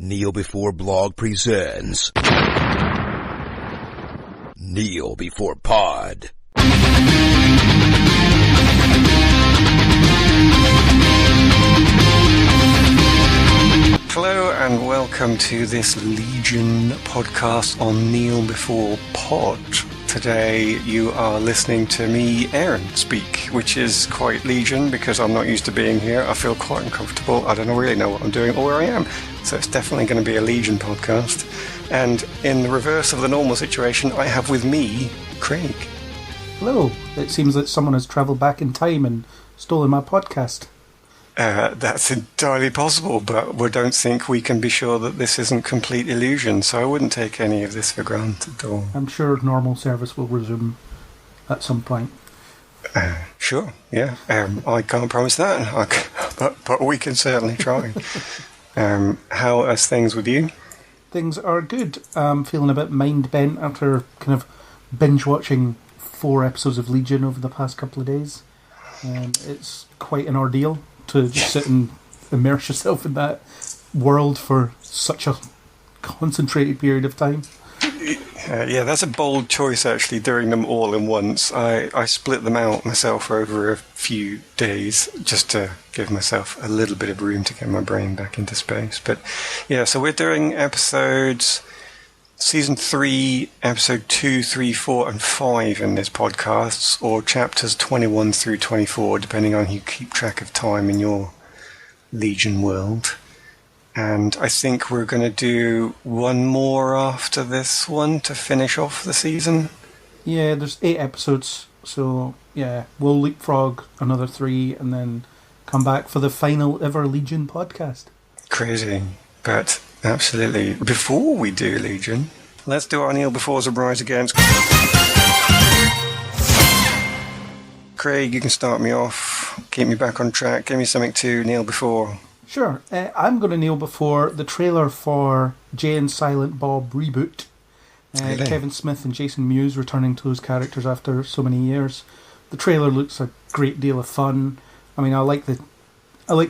Kneel Before Blog presents Kneel Before Pod. Hello and welcome to this Legion podcast on Kneel Before Pod. Today you are listening to me, Aaron, speak, which is quite Legion because I'm not used to being here. I feel quite uncomfortable. I don't really know what I'm doing or where I am. So it's definitely going to be a Legion podcast. And in the reverse of the normal situation, I have with me, Craig. Hello. It seems that someone has travelled back in time and stolen my podcast. That's entirely possible, but we don't think we can be sure that this isn't complete illusion, so I wouldn't take any of this for granted at all. I'm sure normal service will resume at some point. Sure, yeah. I can't promise that, but we can certainly try. How are things with you? Things are good. I'm feeling a bit mind-bent after kind of binge-watching 4 episodes of Legion over the past couple of days. It's quite an ordeal to just sit and immerse yourself in that world for such a concentrated period of time. Yeah, that's a bold choice, actually, doing them all in once. I split them out myself over a few days just to give myself a little bit of room to get my brain back into space. But yeah, so we're doing episodes, Season 3, Episode 2, 3, 4 and 5 in this podcast, or chapters 21 through 24, depending on how you keep track of time in your Legion world. And I think we're going to do one more after this one to finish off the season. Yeah, there's 8 episodes, so yeah, we'll leapfrog another 3 and then come back for the final ever Legion podcast. Crazy, but absolutely. Before we do Legion, let's do our Kneel Before's and Rise Against. Craig, you can start me off, keep me back on track, give me something to kneel before. Sure, I'm going to kneel before the trailer for Jay and Silent Bob Reboot. Really? Kevin Smith and Jason Mewes returning to those characters after so many years. The trailer looks a great deal of fun. I mean, I like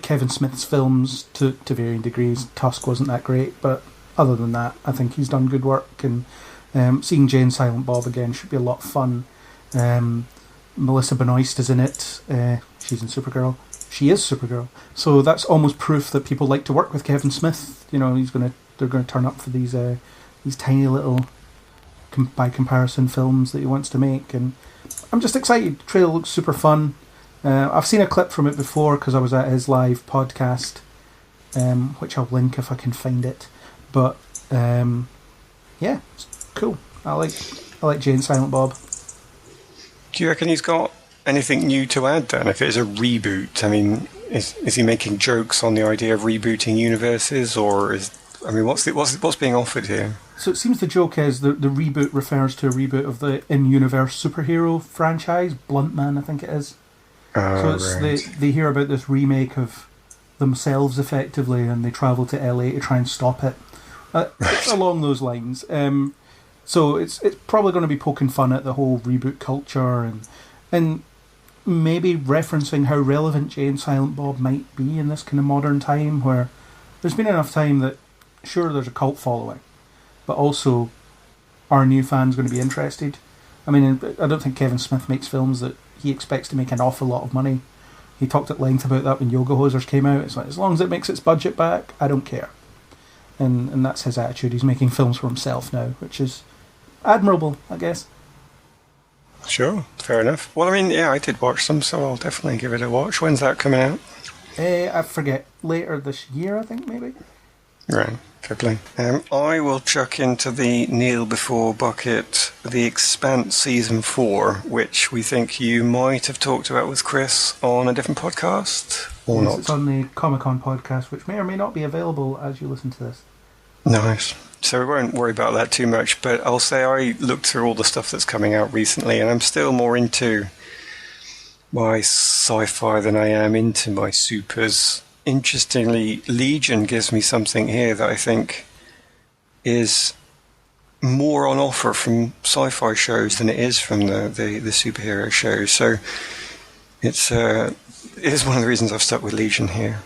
Kevin Smith's films to varying degrees. Tusk wasn't that great, but other than that, I think he's done good work. And seeing Jay and Silent Bob again should be a lot of fun. Melissa Benoist is in it. She's in Supergirl. She is Supergirl. So that's almost proof that people like to work with Kevin Smith. You know, they're going to turn up for these tiny little, by comparison, films that he wants to make. And I'm just excited. The trailer looks super fun. I've seen a clip from it before because I was at his live podcast, which I'll link if I can find it. But yeah, it's cool. I like Jay and Silent Bob. Do you reckon he's got anything new to add then? If it is a reboot, I mean, is he making jokes on the idea of rebooting universes, or what's being offered here? So it seems the joke is the reboot refers to a reboot of the in-universe superhero franchise, Blunt Man, I think it is. So it's right. They hear about this remake of themselves effectively, and they travel to LA to try and stop it. It's along those lines. So it's probably going to be poking fun at the whole reboot culture and maybe referencing how relevant Jay and Silent Bob might be in this kind of modern time, where there's been enough time that sure there's a cult following, but also are new fans going to be interested? I mean, I don't think Kevin Smith makes films that he expects to make an awful lot of money. He talked at length about that when Yoga Hosers came out. It's like, as long as it makes its budget back, I don't care. And that's his attitude. He's making films for himself now, which is admirable, I guess. Sure, fair enough. Well, I mean, yeah, I did watch them, so I'll definitely give it a watch. When's that coming out? I forget. Later this year, I think, maybe? Right, fair play. I will chuck into the Kneel Before bucket the Expanse Season 4, which we think you might have talked about with Chris on a different podcast, or not. It's on the Comic-Con podcast, which may or may not be available as you listen to this. Nice. So we won't worry about that too much, but I'll say I looked through all the stuff that's coming out recently, and I'm still more into my sci-fi than I am into my supers. Interestingly, Legion gives me something here that I think is more on offer from sci-fi shows than it is from the superhero shows. So it's is one of the reasons I've stuck with Legion here.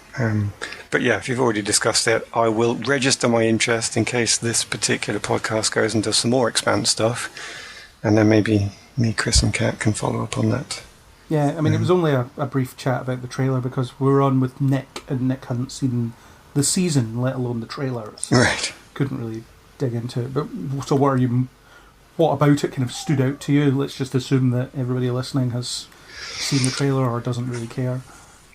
But yeah, if you've already discussed it, I will register my interest in case this particular podcast goes and does some more Expanse stuff, and then maybe me, Chris, and Kat can follow up on that. Yeah, I mean, it was only a brief chat about the trailer because we were on with Nick, and Nick hadn't seen the season, let alone the trailer. So right. Couldn't really dig into it. But so what about it kind of stood out to you? Let's just assume that everybody listening has seen the trailer or doesn't really care.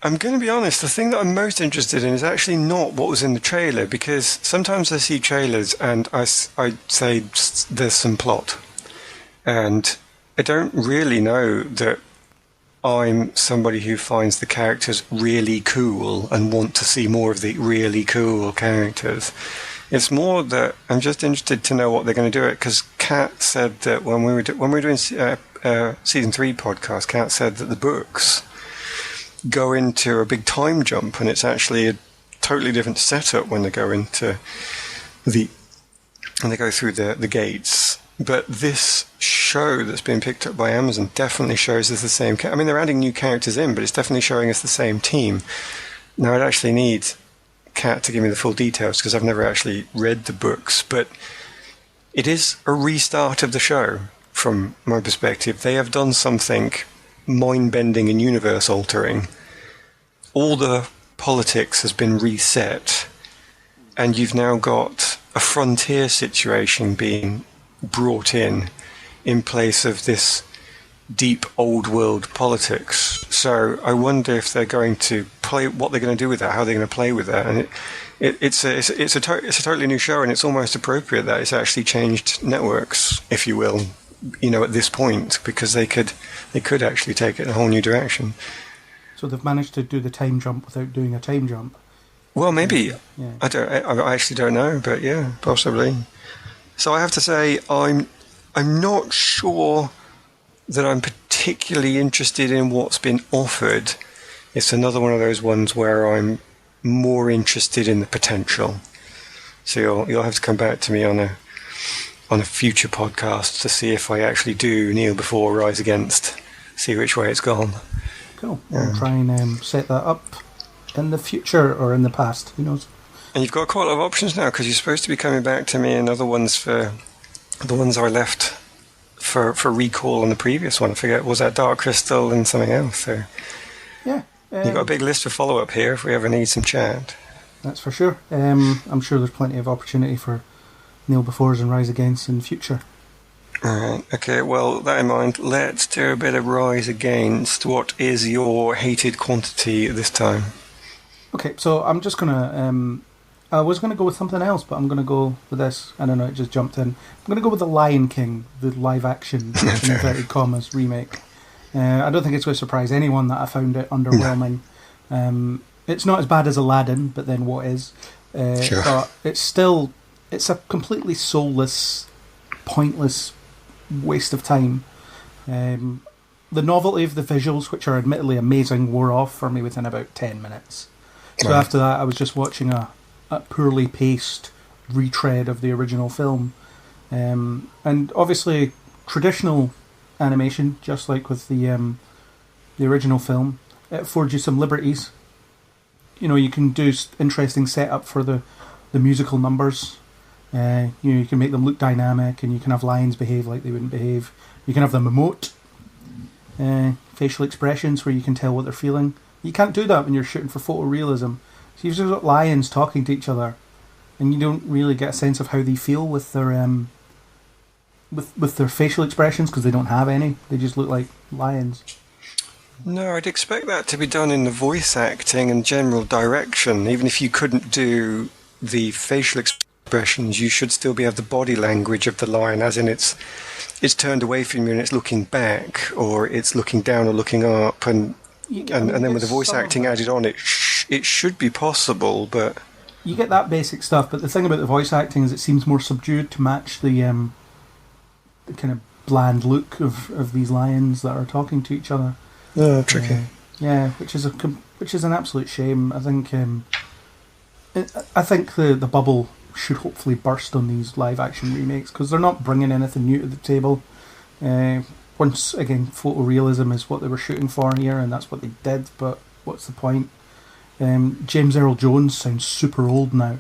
I'm going to be honest, the thing that I'm most interested in is actually not what was in the trailer, because sometimes I see trailers and I say there's some plot. And I don't really know that I'm somebody who finds the characters really cool and want to see more of the really cool characters. It's more that I'm just interested to know what they're going to do it, because Kat said that when we were doing season 3 podcast, Kat said that the books go into a big time jump, and it's actually a totally different setup when they go into when they go through the gates. But this show that's been picked up by Amazon definitely shows us the same. I mean, they're adding new characters in, but it's definitely showing us the same team. Now, I'd actually need Kat to give me the full details because I've never actually read the books, but it is a restart of the show from my perspective. They have done something mind-bending and universe-altering. All the politics has been reset, and you've now got a frontier situation being brought in place of this deep old world politics. So I wonder if they're going to play, what they're going to do with that, how they're going to play with that. And it's a totally new show, and it's almost appropriate that it's actually changed networks, if you will, at this point, because they could actually take it in a whole new direction. So they've managed to do the time jump without doing a time jump. Well, maybe. Yeah. I actually don't know, but yeah, possibly. So I have to say, I'm not sure that I'm particularly interested in what's been offered. It's another one of those ones where I'm more interested in the potential. So you'll have to come back to me on a future podcast to see if I actually do kneel before, rise against, see which way it's gone. Cool. We'll try and set that up in the future or in the past. Who knows? And you've got quite a lot of options now, because you're supposed to be coming back to me and other ones for the ones I left for recall on the previous one. I forget, was that Dark Crystal and something else? So yeah. You've got a big list of follow-up here if we ever need some chat. That's for sure. I'm sure there's plenty of opportunity for Kneel Befores and Rise Against in the future. Alright, okay, well, that in mind, let's do a bit of Rise Against. What is your hated quantity this time? Okay, so I'm just going to... I was going to go with something else, but I'm going to go with this. I don't know, it just jumped in. I'm going to go with The Lion King, the live-action, in inverted commas, remake. I don't think it's going to surprise anyone that I found it underwhelming. No. It's not as bad as Aladdin, but then what is? Sure. But it's a completely soulless, pointless waste of time. The novelty of the visuals, which are admittedly amazing, wore off for me within about 10 minutes. So right. After that, I was just watching a poorly paced retread of the original film. And obviously, traditional animation, just like with the original film, it affords you some liberties. You can do interesting setup for the musical numbers. You can make them look dynamic, and you can have lions behave like they wouldn't behave. You can have them emote, facial expressions where you can tell what they're feeling. You can't do that when you're shooting for photorealism. So you've just got lions talking to each other, and you don't really get a sense of how they feel with their with their facial expressions, because they don't have any. They just look like lions. No, I'd expect that to be done in the voice acting and general direction. Even if you couldn't do the facial expressions, you should still have the body language of the lion, as in it's turned away from you and it's looking back, or it's looking down or looking up, and then with the voice acting added on, it should be possible, but... You get that basic stuff, but the thing about the voice acting is it seems more subdued to match the kind of bland look of these lions that are talking to each other. Oh, tricky. Which is an absolute shame. I think the bubble should hopefully burst on these live action remakes, because they're not bringing anything new to the table. Once again, photorealism is what they were shooting for here, and that's what they did. But what's the point? James Earl Jones sounds super old now.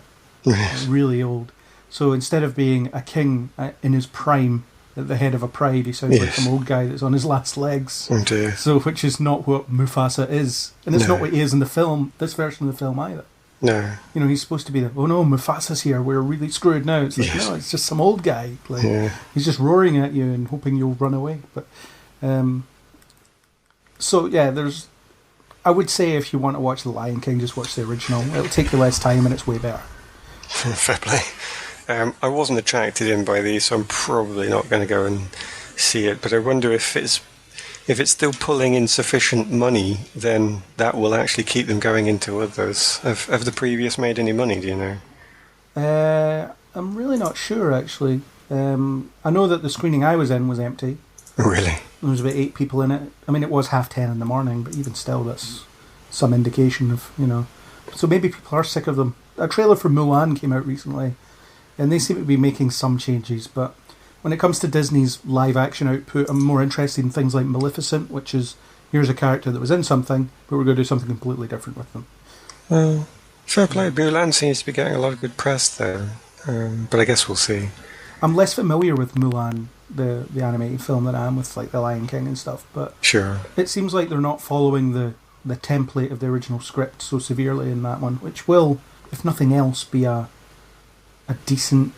Really old. So instead of being a king in his prime at the head of a pride, he sounds like some old guy that's on his last legs. Oh dear. So, which is not what Mufasa is. And it's not what he is in the film, this version of the film either. No. You know, he's supposed to be oh no, Mufasa's here, we're really screwed now. It's like, no, it's just some old guy. Like, he's just roaring at you and hoping you'll run away. But, so yeah, I would say if you want to watch The Lion King, just watch the original. It'll take you less time and it's way better. Fair play. I wasn't attracted in by these, so I'm probably not going to go and see it. But I wonder if it's still pulling in sufficient money, then that will actually keep them going into others. Have the previous made any money? Do you know? I'm really not sure, actually. I know that the screening I was in was empty. Really? There was about 8 people in it. I mean, it was 10:30 in the morning, but even still, that's some indication of, you know. So maybe people are sick of them. A trailer for Mulan came out recently, and they seem to be making some changes, but when it comes to Disney's live-action output, I'm more interested in things like Maleficent, which is, here's a character that was in something, but we're going to do something completely different with them. Well, fair play. Mulan seems to be getting a lot of good press there, but I guess we'll see. I'm less familiar with Mulan, the animated film, than I am with like The Lion King and stuff, but sure. It seems like they're not following the template of the original script so severely in that one, which will, if nothing else, be a decent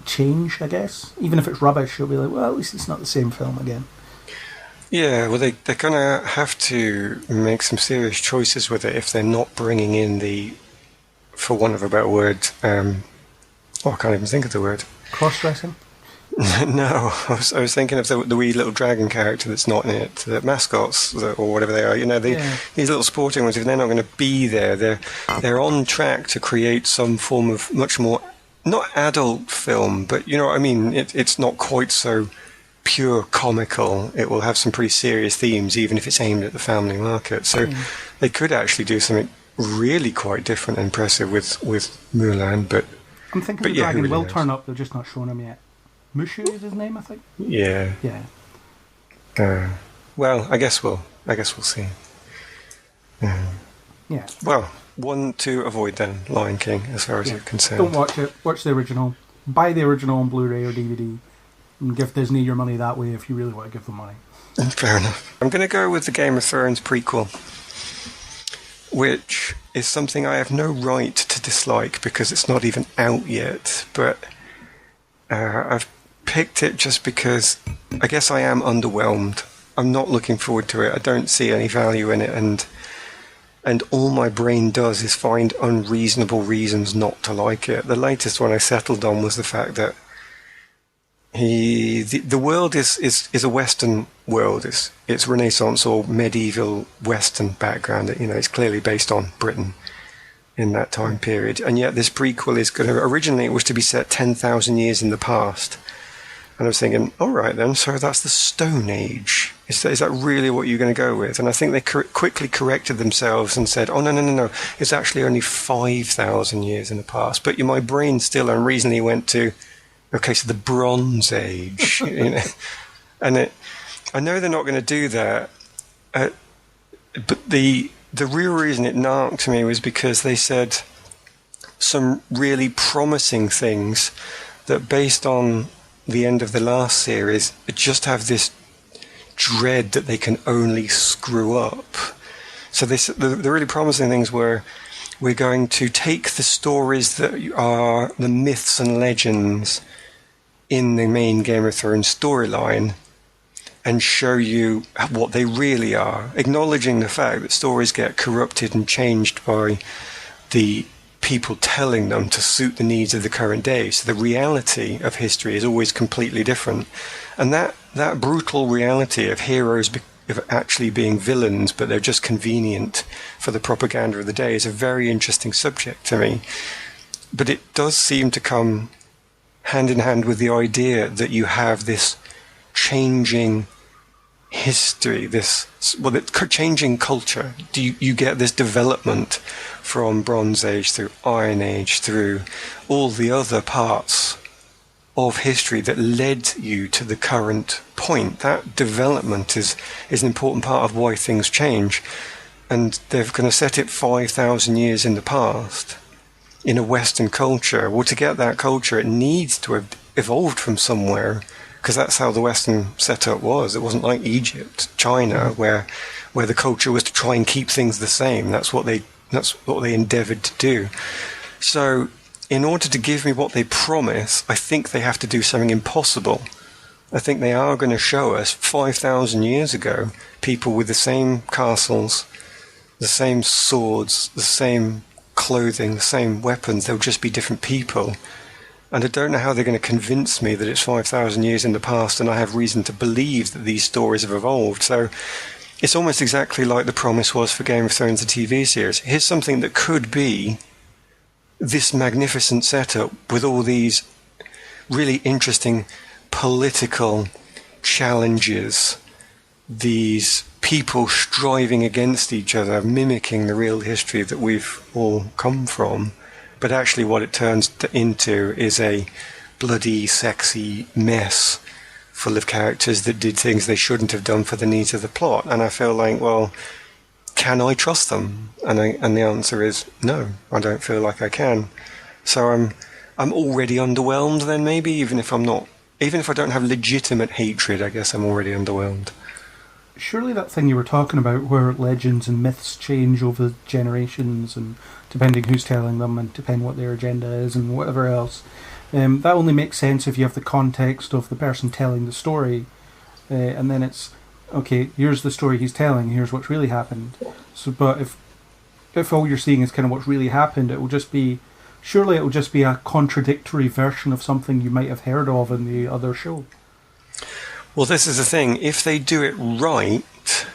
change, I guess. Even if it's rubbish, you'll be like, well, at least it's not the same film again. Yeah, well, they're going to have to make some serious choices with it if they're not bringing in the, for want of a better word, I can't even think of the word. Cross-dressing? No, I was thinking of the wee little dragon character that's not in it, the mascots or whatever they are. You know, these little sporting ones. If they're not going to be there, they're on track to create some form of much more, not adult film, but you know what I mean. It's not quite so pure comical. It will have some pretty serious themes, even if it's aimed at the family market. So they could actually do something really quite different and impressive with Mulan. But I'm thinking the dragon will turn up. They're just not showing him yet. Mushu is his name, I think. Yeah. Well, I guess we'll see. Yeah. Well, one to avoid then, Lion King, as far as you're concerned. Don't watch it. Watch the original. Buy the original on Blu-ray or DVD, and give Disney your money that way if you really want to give them money. Fair enough. I'm going to go with the Game of Thrones prequel, which is something I have no right to dislike because it's not even out yet, but I've picked it just because I guess I am underwhelmed. I'm not looking forward to it. I don't see any value in it, and all my brain does is find unreasonable reasons not to like it. The latest one I settled on was the fact that the world is a Western world. It's Renaissance or medieval Western background. You know, it's clearly based on Britain in that time period, and yet this prequel is going to. Originally, it was to be set 10,000 years in the past. And I was thinking, all right then, so that's the Stone Age. Is that really what you're going to go with? And I think they quickly corrected themselves and said, oh, no. It's actually only 5,000 years in the past. But my brain still unreasonably went to, okay, so the Bronze Age. You know? And I know they're not going to do that. But the real reason it narked me was because they said some really promising things that, based on the end of the last series, just have this dread that they can only screw up. So the really promising things were, we're going to take the stories that are the myths and legends in the main Game of Thrones storyline and show you what they really are, acknowledging the fact that stories get corrupted and changed by the people telling them to suit the needs of the current day. So the reality of history is always completely different. And that brutal reality of heroes actually being villains, but they're just convenient for the propaganda of the day, is a very interesting subject to me. But it does seem to come hand in hand with the idea that you have this changing history, changing culture. You get this development from Bronze Age through Iron Age through all the other parts of history that led you to the current point. That development is an important part of why things change. and they're going to set it 5,000 years in the past in a Western culture. Well, to get that culture, it needs to have evolved from somewhere, because that's how the Western setup was. It wasn't like Egypt, China, where the culture was to try and keep things the same. That's what they endeavored to do. So in order to give me what they promise, I think they have to do something impossible. I think they are going to show us 5,000 years ago people with the same castles, the same swords, the same clothing, the same weapons. They'll just be different people. And I don't know how they're going to convince me that it's 5,000 years in the past and I have reason to believe that these stories have evolved. So it's almost exactly like the promise was for Game of Thrones, the TV series. Here's something that could be this magnificent setup with all these really interesting political challenges, these people striving against each other, mimicking the real history that we've all come from. But actually what it turns into is a bloody, sexy mess full of characters that did things they shouldn't have done for the needs of the plot. And I feel like, well, can I trust them? And the answer is no, I don't feel like I can. So I'm already underwhelmed then, maybe, even if I don't have legitimate hatred, I guess I'm already underwhelmed. Surely that thing you were talking about where legends and myths change over generations and depending who's telling them and depending what their agenda is and whatever else, that only makes sense if you have the context of the person telling the story, and then it's, okay, here's the story he's telling, here's what's really happened. So, but if all you're seeing is kind of what's really happened, surely it will just be a contradictory version of something you might have heard of in the other show. Well, this is the thing. If they do it right,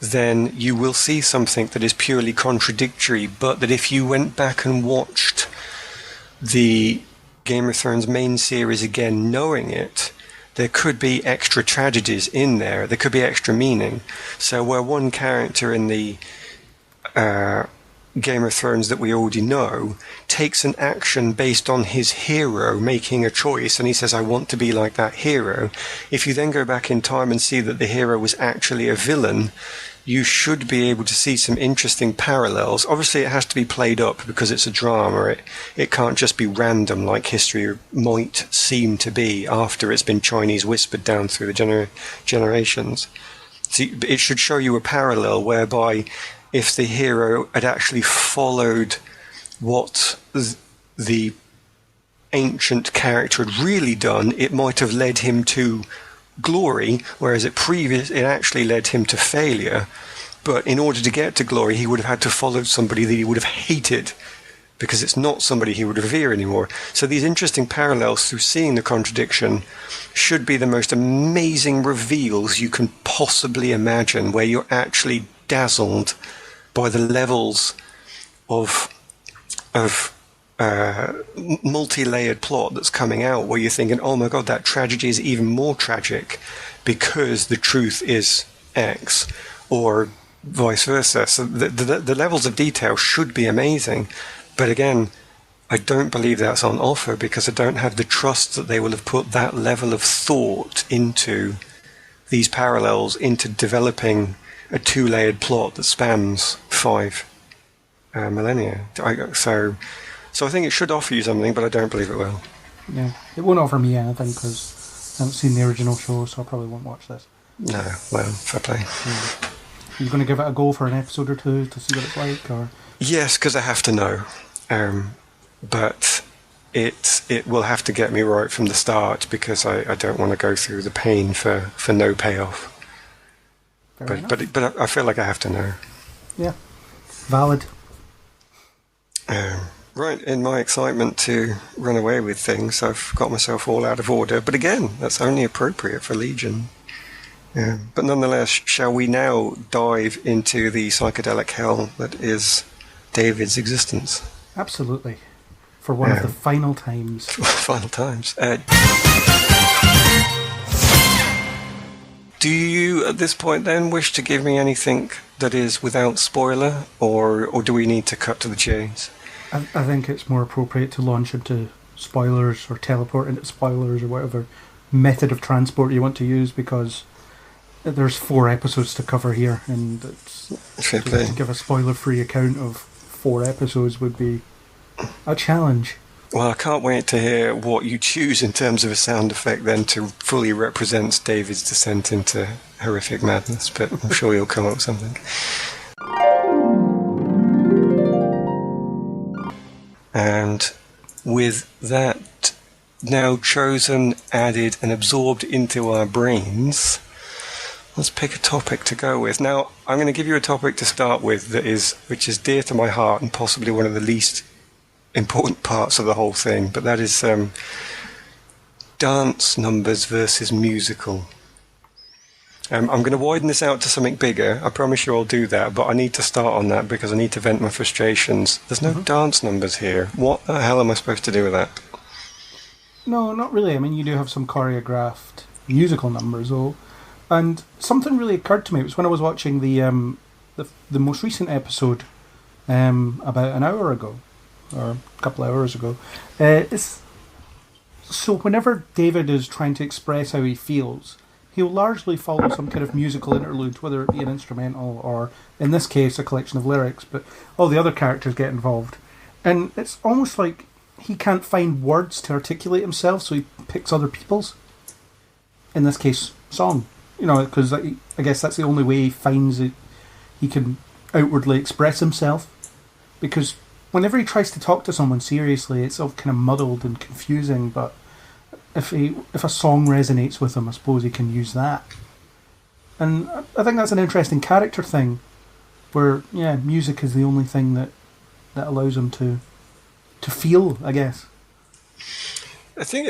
then you will see something that is purely contradictory, but that if you went back and watched the Game of Thrones main series again, knowing it, there could be extra tragedies in there. There could be extra meaning. So where one character in the Game of Thrones that we already know takes an action based on his hero making a choice, and he says, I want to be like that hero. If you then go back in time and see that the hero was actually a villain, you should be able to see some interesting parallels. Obviously it has to be played up because it's a drama. It can't just be random like history might seem to be after it's been Chinese whispered down through the generations. So it should show you a parallel whereby if the hero had actually followed what the ancient character had really done, it might have led him to glory, whereas it actually led him to failure. But in order to get to glory, he would have had to follow somebody that he would have hated, because it's not somebody he would revere anymore. So these interesting parallels through seeing the contradiction should be the most amazing reveals you can possibly imagine, where you're actually dazzled by the levels of multi-layered plot that's coming out, where you're thinking, oh my god, that tragedy is even more tragic because the truth is X, or vice versa. So the levels of detail should be amazing, but again, I don't believe that's on offer because I don't have the trust that they will have put that level of thought into these parallels, into developing a two-layered plot that spans 5 millennia. So I think it should offer you something, but I don't believe it will. Yeah, it won't offer me anything because I haven't seen the original show, so I probably won't watch this. No, well, fair play. Yeah. Are you going to give it a go for an episode or two to see what it's like? Or? Yes, because I have to know. But it will have to get me right from the start because I don't want to go through the pain for no payoff. But I feel like I have to know. Yeah, valid. Right, in my excitement to run away with things, I've got myself all out of order. But again, that's only appropriate for Legion. But nonetheless, shall we now dive into the psychedelic hell that is David's existence? Absolutely. For one of the final times. Final times. Do you, at this point then, wish to give me anything that is without spoiler, or do we need to cut to the chase? I think it's more appropriate to launch into spoilers or teleport into spoilers or whatever method of transport you want to use, because there's 4 episodes to cover here, and to give a spoiler-free account of 4 episodes would be a challenge. Well, I can't wait to hear what you choose in terms of a sound effect then to fully represent David's descent into horrific madness, but I'm sure you'll come up with something. And with that now chosen, added and absorbed into our brains, let's pick a topic to go with. Now, I'm going to give you a topic to start with which is dear to my heart and possibly one of the least important parts of the whole thing, but that is dance numbers versus musical. I'm going to widen this out to something bigger. I promise you I'll do that, but I need to start on that because I need to vent my frustrations. There's no dance numbers here. What the hell am I supposed to do with that? No, not really. I mean, you do have some choreographed musical numbers, though. And something really occurred to me. It was when I was watching the most recent episode about an hour ago, or a couple of hours ago. So whenever David is trying to express how he feels, he'll largely follow some kind of musical interlude, whether it be an instrumental or, in this case, a collection of lyrics, but all the other characters get involved. And it's almost like he can't find words to articulate himself, so he picks other people's, in this case, song. You know, because I guess that's the only way he finds it, he can outwardly express himself. Because whenever he tries to talk to someone seriously, it's all kind of muddled and confusing, but if a song resonates with him, I suppose he can use that. And I think that's an interesting character thing, where, yeah, music is the only thing that allows him to feel, I guess. I think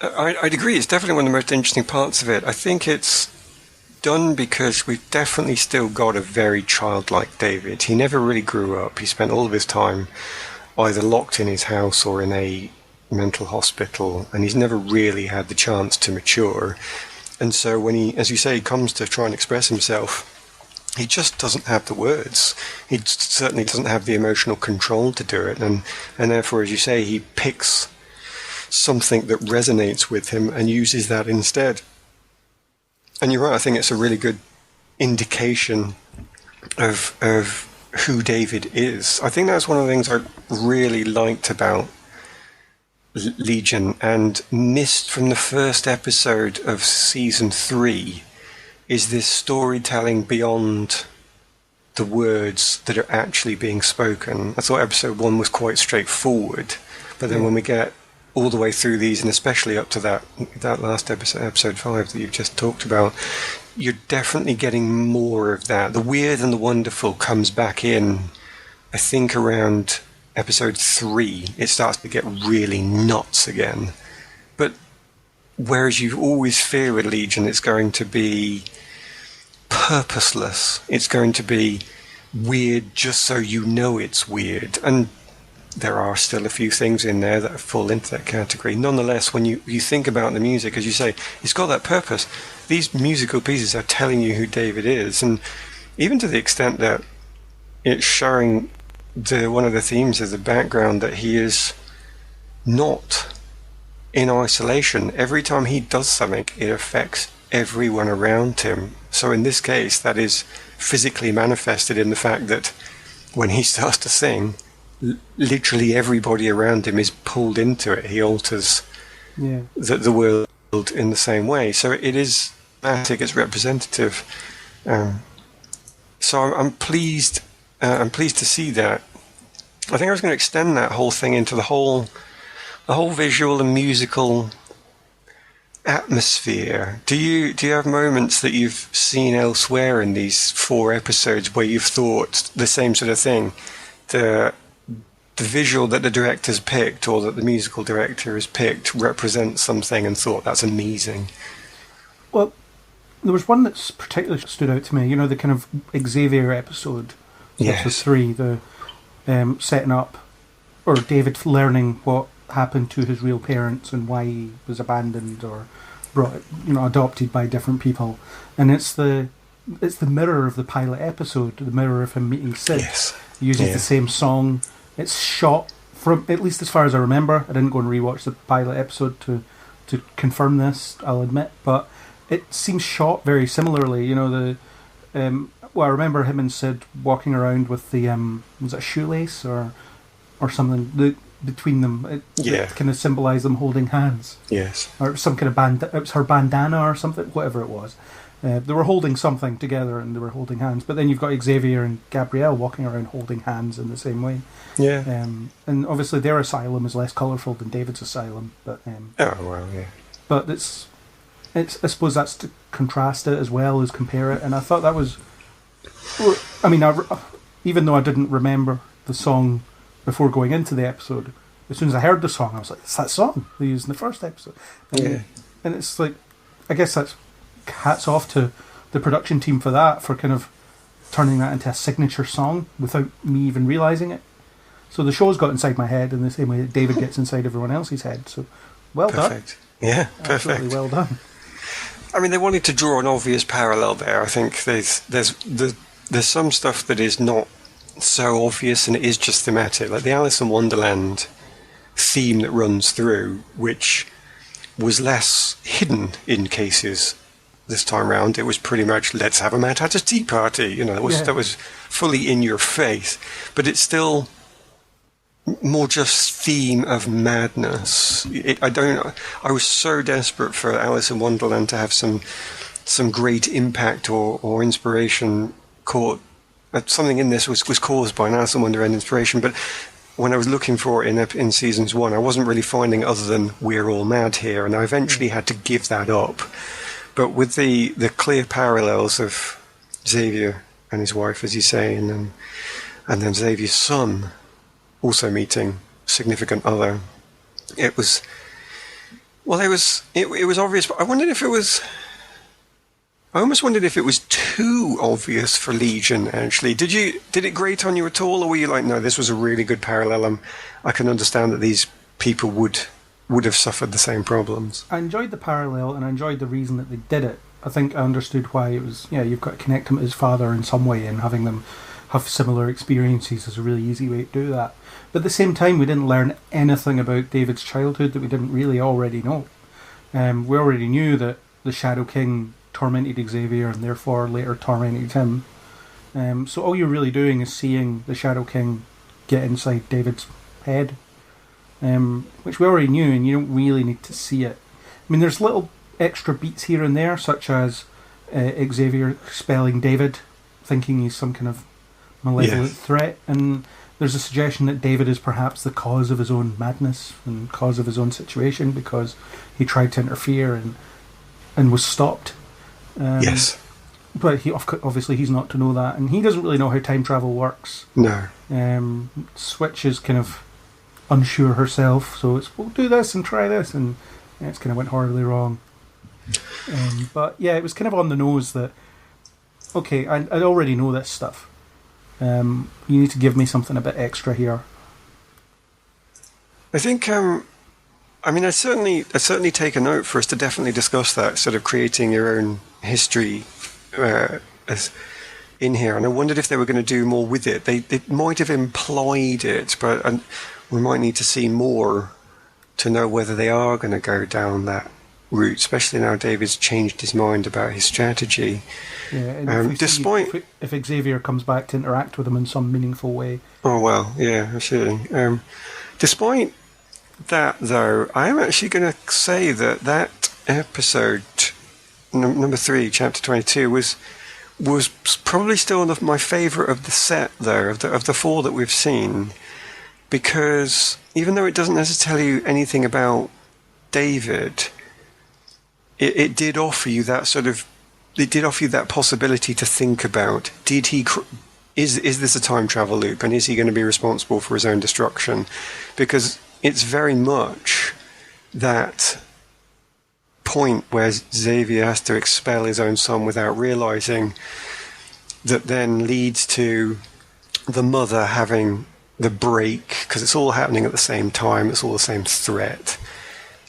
I'd agree, it's definitely one of the most interesting parts of it. I think it's done because we've definitely still got a very childlike David. He never really grew up. He spent all of his time either locked in his house or in a mental hospital, and he's never really had the chance to mature. And so when he, as you say, comes to try and express himself, he just doesn't have the words. He certainly doesn't have the emotional control to do it, and therefore, as you say, he picks something that resonates with him and uses that instead. And you're right, I think it's a really good indication of who David is. I think that's one of the things I really liked about Legion and missed from the first episode of season 3 is this storytelling beyond the words that are actually being spoken. I thought episode 1 was quite straightforward, but then when we get all the way through these, and especially up to that last episode 5 that you've just talked about, you're definitely getting more of that. The weird and the wonderful comes back in, I think, around episode 3. It starts to get really nuts again. But whereas you always fear with Legion, it's going to be purposeless. It's going to be weird just so you know it's weird. And there are still a few things in there that fall into that category. Nonetheless, when you think about the music, as you say, it's got that purpose. These musical pieces are telling you who David is, and even to the extent that it's showing one of the themes of the background that he is not in isolation. Every time he does something, it affects everyone around him. So in this case, that is physically manifested in the fact that when he starts to sing, literally everybody around him is pulled into it. He alters the world in the same way. So it is dramatic, it's representative. So I'm pleased. I'm pleased to see that. I think I was going to extend that whole thing into the whole visual and musical atmosphere. Do you have moments that you've seen elsewhere in these 4 episodes where you've thought the same sort of thing? The visual that the director's picked or that the musical director has picked represents something and thought that's amazing? Well, there was one that's particularly stood out to me. You know, the kind of Xavier episode. Episode 3, the setting up, or David learning what happened to his real parents and why he was abandoned or adopted by different people, and it's the mirror of the pilot episode, the mirror of him meeting Sid. He uses the same song. It's shot from, at least as far as I remember. I didn't go and rewatch the pilot episode to confirm this, I'll admit, but it seems shot very similarly. You know, I remember him and Sid walking around with the was it a shoelace or something between them. It kind of symbolised them holding hands. Yes. Or some kind of it was her bandana or something, whatever it was. They were holding something together and they were holding hands. But then you've got Xavier and Gabrielle walking around holding hands in the same way. Yeah. And obviously their asylum is less colourful than David's asylum. But But it's I suppose that's to contrast it as well as compare it. And I thought that was... I mean, even though I didn't remember the song before going into the episode, as soon as I heard the song, I was like, it's that song they used in the first episode. And it's like, I guess that's hats off to the production team for that, for kind of turning that into a signature song without me even realising it. So the show's got inside my head in the same way that David gets inside everyone else's head. So, well perfect. Done. Yeah, perfect. Absolutely well done. I mean, they wanted to draw an obvious parallel there. I think there's some stuff that is not so obvious and it is just thematic, like the Alice in Wonderland theme that runs through, which was less hidden in cases this time round. It was pretty much, let's have a Mad Hatter's Tea Party. You know, that was fully in your face, but it's still more just theme of madness. I was so desperate for Alice in Wonderland to have some great impact or inspiration. Something in this was caused by an Alice in Wonderland inspiration, but when I was looking for it in seasons 1, I wasn't really finding other than we're all mad here, and I eventually had to give that up. But with the clear parallels of Xavier and his wife, as you say, and then Xavier's son also meeting significant other, it was obvious, but I almost wondered if it was too obvious for Legion, actually. Did it grate on you at all, or were you like, no, this was a really good parallel, I can understand that these people would have suffered the same problems? I enjoyed the parallel, and I enjoyed the reason that they did it. I think I understood why it was, you've got to connect him to his father in some way, and having them have similar experiences is a really easy way to do that. But at the same time, we didn't learn anything about David's childhood that we didn't really already know. We already knew that the Shadow King tormented Xavier and therefore later tormented him. So all you're really doing is seeing the Shadow King get inside David's head, which we already knew, and you don't really need to see it. I mean, there's little extra beats here and there, such as Xavier expelling David, thinking he's some kind of malevolent threat, and there's a suggestion that David is perhaps the cause of his own madness and cause of his own situation because he tried to interfere and was stopped. Yes. But obviously he's not to know that, and he doesn't really know how time travel works. No. Switch is kind of unsure herself, so it's, we'll do this and try this, and it's kind of went horribly wrong. But yeah, it was kind of on the nose that, okay, I already know this stuff. You need to give me something a bit extra here. I think, I certainly take a note for us to definitely discuss that, sort of creating your own history as in here. And I wondered if they were going to do more with it. They might have implied it, but we might need to see more to know whether they are going to go down that route, especially now David's changed his mind about his strategy. Yeah, and if Xavier comes back to interact with him in some meaningful way. Oh, well, yeah, absolutely. Despite that, though, I am actually going to say that episode, number 3, chapter 22, was probably still my favourite of the set, though, of the 4 that we've seen, because even though it doesn't necessarily tell you anything about David, it did offer you that possibility to think about, is this a time travel loop, and is he going to be responsible for his own destruction? Because it's very much that point where Xavier has to expel his own son without realizing, that then leads to the mother having the break, because it's all happening at the same time, it's all the same threat.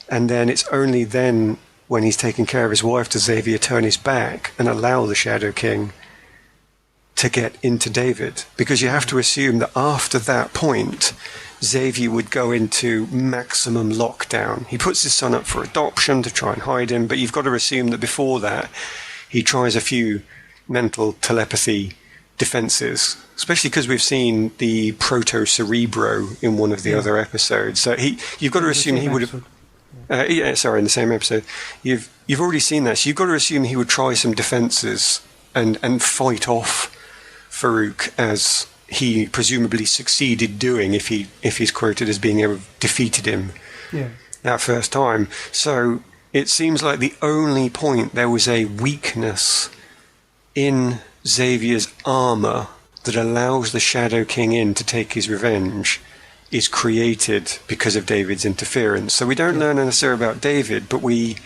And then it's only then, when he's taking care of his wife, does Xavier turn his back and allow the Shadow King to get into David. Because you have to assume that after that point, Xavier would go into maximum lockdown. He puts his son up for adoption to try and hide him, but you've got to assume that before that, he tries a few mental telepathy defenses, especially because we've seen the proto-cerebro in one of the other episodes. So you've got to assume he would have... in the same episode. You've already seen that, so you've got to assume he would try some defenses and fight off Farouk, as he presumably succeeded doing if he's quoted as being able to defeated him that first time. So it seems like the only point there was a weakness in Xavier's armor that allows the Shadow King in to take his revenge is created because of David's interference. So we don't learn necessarily about David, but we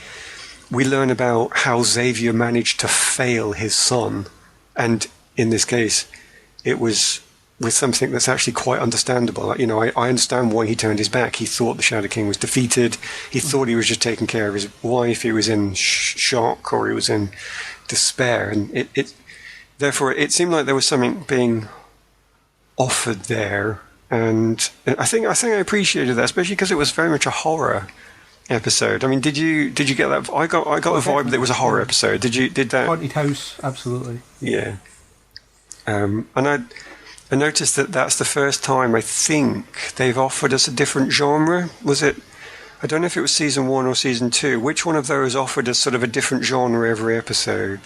learn about how Xavier managed to fail his son. And in this case, it was with something that's actually quite understandable. I understand why he turned his back. He thought the Shadow King was defeated. He thought he was just taking care of his wife. He was in shock, or he was in despair. And therefore, it seemed like there was something being offered there. And I think I appreciated that, especially because it was very much a horror episode. I mean, did you get that? I got the vibe that it was a horror episode. Did that? Haunted house, absolutely. Yeah. And I noticed that that's the first time I think they've offered us a different genre. Was it? I don't know if it was season 1 or season 2. Which one of those offered us sort of a different genre every episode?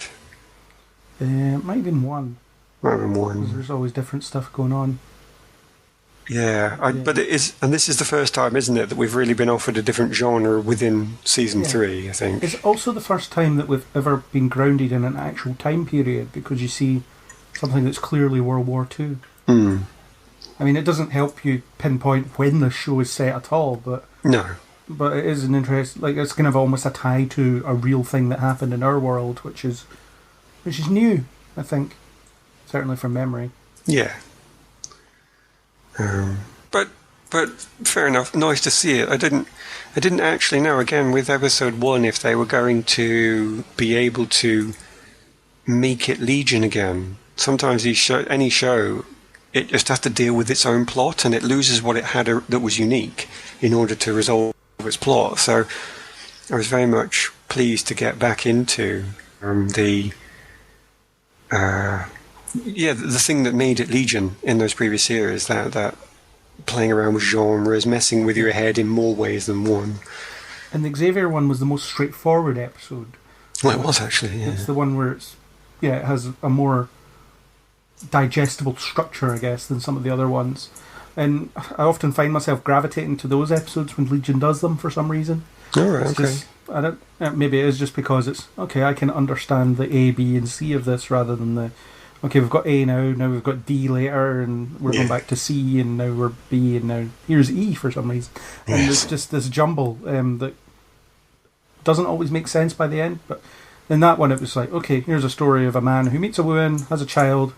It might have been 1. Might have been 1. There's always different stuff going on. Yeah, but it is, and this is the first time, isn't it, that we've really been offered a different genre within season 3, I think. It's also the first time that we've ever been grounded in an actual time period, because you see something that's clearly World War II. Mm. I mean, it doesn't help you pinpoint when the show is set at all, but no. But it is an interest, like it's kind of almost a tie to a real thing that happened in our world, which is new, I think, certainly from memory. Yeah. But fair enough. Nice to see it. I didn't actually know, again, with episode 1, if they were going to be able to make it Legion again. Sometimes any show, it just has to deal with its own plot, and it loses what it had that was unique in order to resolve its plot. So I was very much pleased to get back into the thing that made it Legion in those previous series, that playing around with genres, messing with your head in more ways than one. And the Xavier one was the most straightforward episode. Well, it was actually, yeah. It's the one where it has a more digestible structure, I guess, than some of the other ones. And I often find myself gravitating to those episodes when Legion does them for some reason. All right, okay. Maybe it is just because it's, okay, I can understand the A, B, and C of this rather than the, okay, we've got A now we've got D later, and we're going back to C, and now we're B, and now here's E for some reason. And there's just this jumble that doesn't always make sense by the end. But in that one, it was like, okay, here's a story of a man who meets a woman, has a child,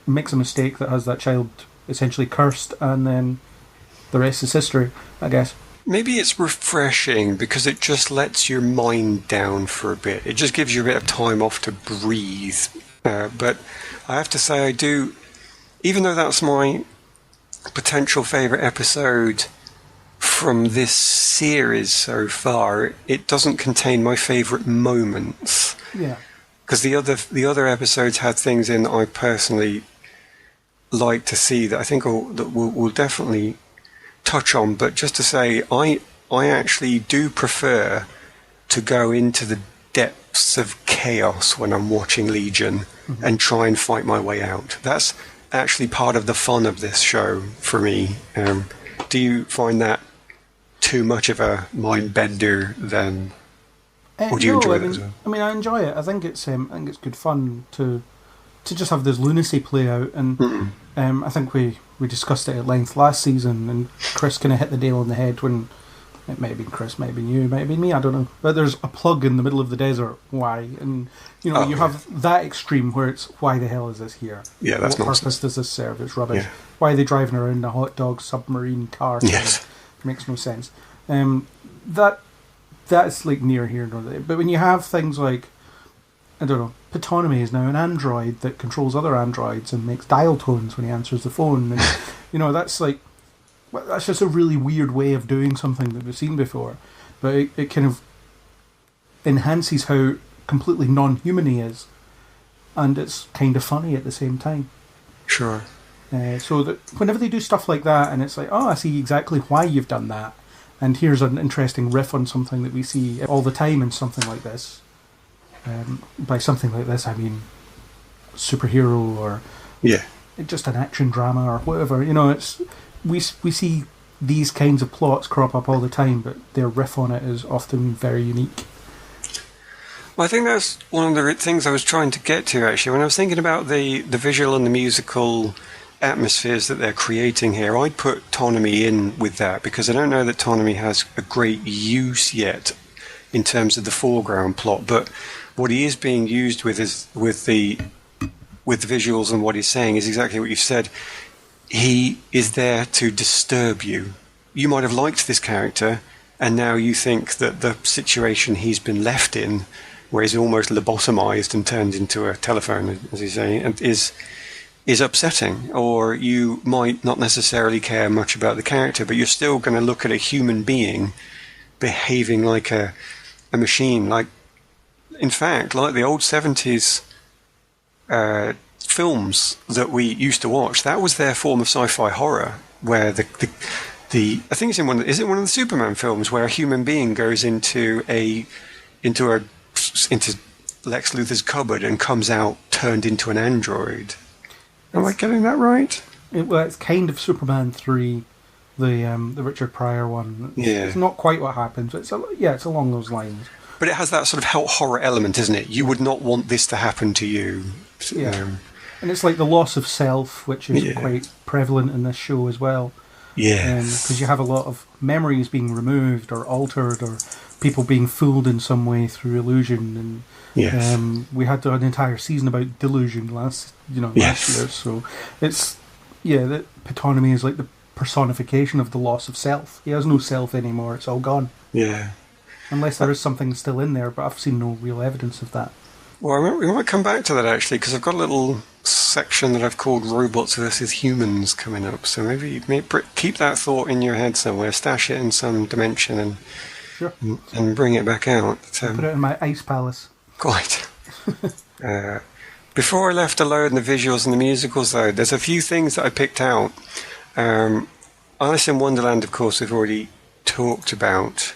makes a mistake that has that child essentially cursed, and then the rest is history, I guess. Maybe it's refreshing because it just lets your mind down for a bit. It just gives you a bit of time off to breathe. But I have to say, I do, even though that's my potential favourite episode from this series so far, it doesn't contain my favourite moments. Yeah. Because the other episodes had things in that I personally like to see that I think we'll definitely touch on. But just to say, I actually do prefer to go into the depths of chaos when I'm watching Legion and try and fight my way out. That's actually part of the fun of this show for me. Do you find that too much of a mind bender then? Or do you enjoy it as well? I mean, I enjoy it. I think it's good fun to just have this lunacy play out. And I think we discussed it at length last season, and Chris kind of hit the nail on the head when it might have been Chris, might have been you, might have been me, I don't know. But there's a plug in the middle of the desert. Why? And you have that extreme where it's, why the hell is this here? Yeah, that's what nonsense. Purpose does this serve? It's rubbish. Yeah. Why are they driving around in a hot dog submarine car? Yes. It makes no sense. That's like near here nor there. But when you have things like, I don't know, Ptolemy is now an android that controls other androids and makes dial tones when he answers the phone, and that's like, well, that's just a really weird way of doing something that we've seen before. But it kind of enhances how completely non-human he is, and it's kind of funny at the same time. Sure. So that whenever they do stuff like that, and it's like, oh, I see exactly why you've done that, and here's an interesting riff on something that we see all the time in something like this. By something like this, I mean superhero or just an action drama or whatever. You know, it's we see these kinds of plots crop up all the time, but their riff on it is often very unique. Well, I think that's one of the things I was trying to get to, actually. When I was thinking about the visual and the musical atmospheres that they're creating here, I'd put Ptonomy in with that, because I don't know that Ptonomy has a great use yet in terms of the foreground plot, but what he is being used with is with the visuals, and what he's saying is exactly what you've said. He is there to disturb you. You might have liked this character, and now you think that the situation he's been left in, where he's almost lobotomized and turned into a telephone, as he's saying, and is upsetting. Or you might not necessarily care much about the character, but you're still going to look at a human being behaving like a machine. Like, in fact, like the old 70s films that we used to watch, that was their form of sci-fi horror, where the I think it's in one of the Superman films, where a human being goes into Lex Luthor's cupboard and comes out turned into an android. Am I getting that right? Well, it's kind of Superman 3, the Richard Pryor one. It's not quite what happens, but it's along those lines. But it has that sort of horror element, isn't it? You would not want this to happen to you. Yeah. And it's like the loss of self, which is quite prevalent in this show as well. Yeah. Because you have a lot of memories being removed or altered, or people being fooled in some way through illusion. And we had an entire season about delusion last year. So it's that Ptonomy is like the personification of the loss of self. He has no self anymore. It's all gone. Yeah. Unless there is something still in there, but I've seen no real evidence of that. Well, we might come back to that, actually, because I've got a little section that I've called Robots versus Humans coming up. So maybe keep that thought in your head somewhere, stash it in some dimension, and bring it back out. Put it in my ice palace. Quite. Before I left alone the visuals and the musicals, though, there's a few things that I picked out. Alice in Wonderland, of course, we've already talked about.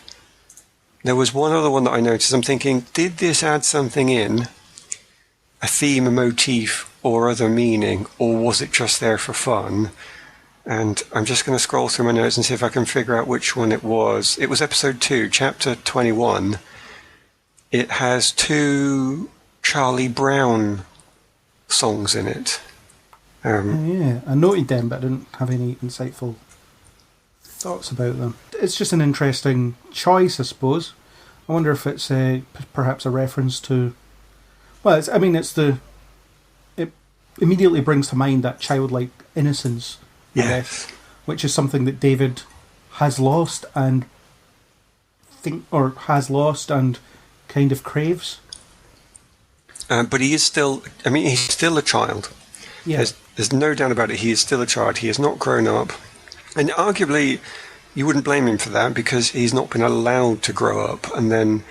There was one other one that I noticed. I'm thinking, did this add something in? A theme, a motif, or other meaning? Or was it just there for fun? And I'm just going to scroll through my notes and see if I can figure out which one it was. It was episode 2, chapter 21. It has 2 Charlie Brown songs in it. I noted them, but I didn't have any insightful thoughts about them. It's just an interesting choice, I suppose. I wonder if it's perhaps a reference to... Well, it immediately brings to mind that childlike innocence, which is something that David has lost and kind of craves. But he is still... I mean, he's still a child. Yeah. There's no doubt about it. He is still a child. He has not grown up. And arguably, you wouldn't blame him for that, because he's not been allowed to grow up, and then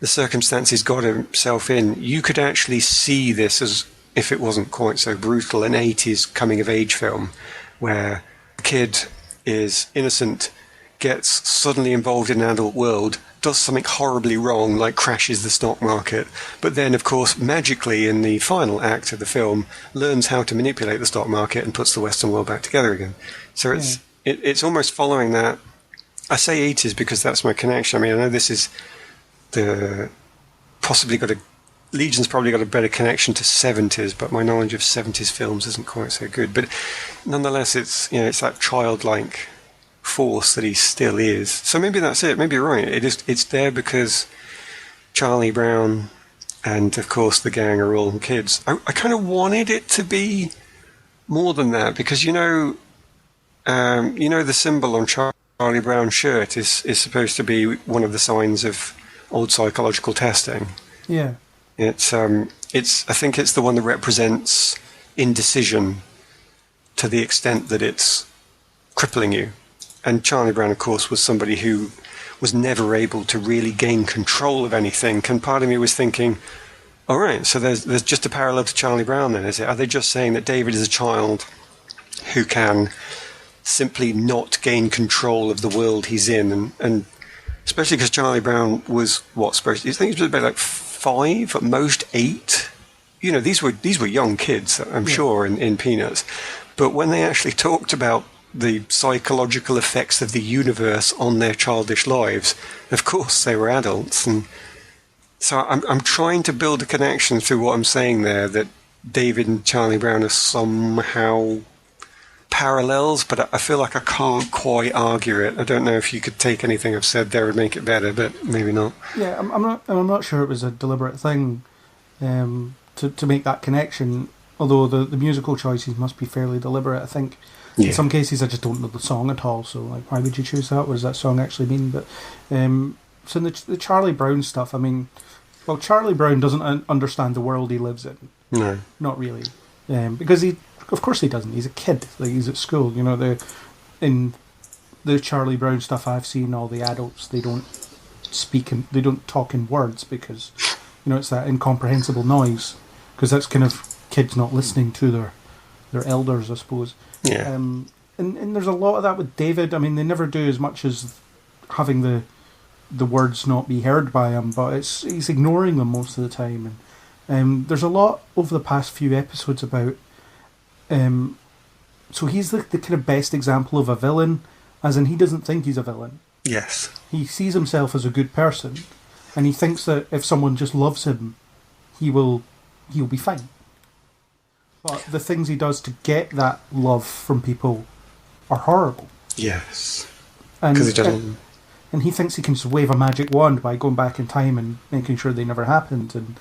the circumstances got himself in. You could actually see this as, if it wasn't quite so brutal, an 80s coming-of-age film where a kid is innocent, gets suddenly involved in an adult world, does something horribly wrong, like crashes the stock market, but then, of course, magically in the final act of the film, learns how to manipulate the stock market and puts the Western world back together again. So it's almost following that. I say 80s because that's my connection. I mean, I know this is Legion's probably got a better connection to 70s, but my knowledge of 70s films isn't quite so good. But nonetheless, it's that childlike force that he still is. So maybe that's it. Maybe you're right. It's there because Charlie Brown and, of course, the gang are all kids. I kind of wanted it to be more than that, because the symbol on Charlie Brown's shirt is supposed to be one of the signs of old psychological testing. Yeah. I think it's the one that represents indecision to the extent that it's crippling you. and Charlie Brown, of course, was somebody who was never able to really gain control of anything. And part of me was thinking, all right, so there's just a parallel to Charlie Brown then, is it? Are they just saying that David is a child who can simply not gain control of the world he's in? And especially because Charlie Brown was, what, supposed to, I think he was about like 5, at most 8. You know, these were young kids, I'm sure, in Peanuts. But when they actually talked about the psychological effects of the universe on their childish lives, of course they were adults. And so I'm trying to build a connection through what I'm saying there, that David and Charlie Brown are somehow parallels, but I feel like I can't quite argue it. I don't know if you could take anything I've said there and make it better, but maybe not. Yeah, I'm not sure it was a deliberate thing to make that connection, although the musical choices must be fairly deliberate. I think in some cases I just don't know the song at all, so like, why would you choose that? What does that song actually mean? But so in the Charlie Brown stuff, I mean, well, Charlie Brown doesn't understand the world he lives in. No. Not really. Because of course he doesn't. He's a kid. Like, he's at school. You know, in the Charlie Brown stuff I've seen, all the adults, they don't they don't talk in words because, you know, it's that incomprehensible noise. Because that's kind of kids not listening to their elders, I suppose. Yeah. And there's a lot of that with David. I mean, they never do as much as having the words not be heard by him, but he's ignoring them most of the time. And there's a lot over the past few episodes about. So he's the kind of best example of a villain, as in he doesn't think he's a villain. Yes. He sees himself as a good person, and he thinks that if someone just loves him, he'll be fine. But the things he does to get that love from people are horrible. Yes. Because he doesn't. And he thinks he can just wave a magic wand by going back in time and making sure they never happened, and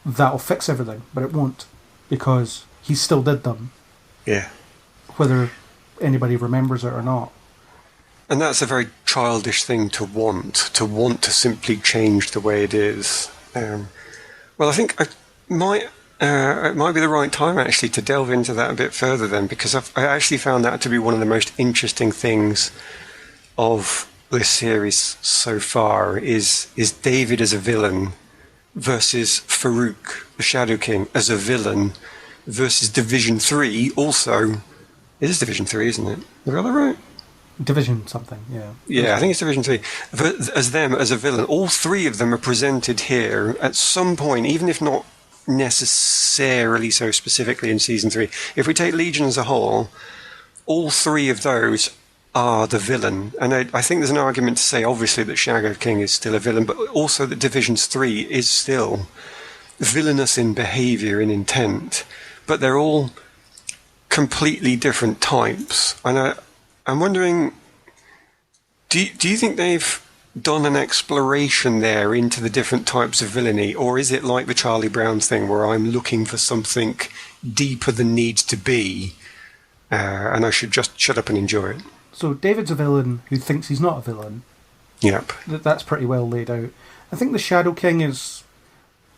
that'll fix everything. But it won't, because he still did them. Yeah. Whether anybody remembers it or not. And that's a very childish thing to want to simply change the way it is. Well, I think it might be the right time, actually, to delve into that a bit further then, because I actually found that to be one of the most interesting things of this series so far is David as a villain versus Farouk, the Shadow King, as a villain versus Division 3, also. It is Division 3, isn't it? Have I got that right? Division something, yeah. Yeah, I think it's Division 3. As them, as a villain. All three of them are presented here at some point, even if not necessarily so specifically in Season 3. If we take Legion as a whole, all three of those are the villain. And I think there's an argument to say, obviously, that Shadow King is still a villain, but also that Division 3 is still villainous in behaviour and intent. But they're all completely different types. And I'm wondering, do you think they've done an exploration there into the different types of villainy, or is it like the Charlie Brown thing where I'm looking for something deeper than needs to be, and I should just shut up and enjoy it? So David's a villain who thinks he's not a villain. Yep. That's pretty well laid out. I think the Shadow King is,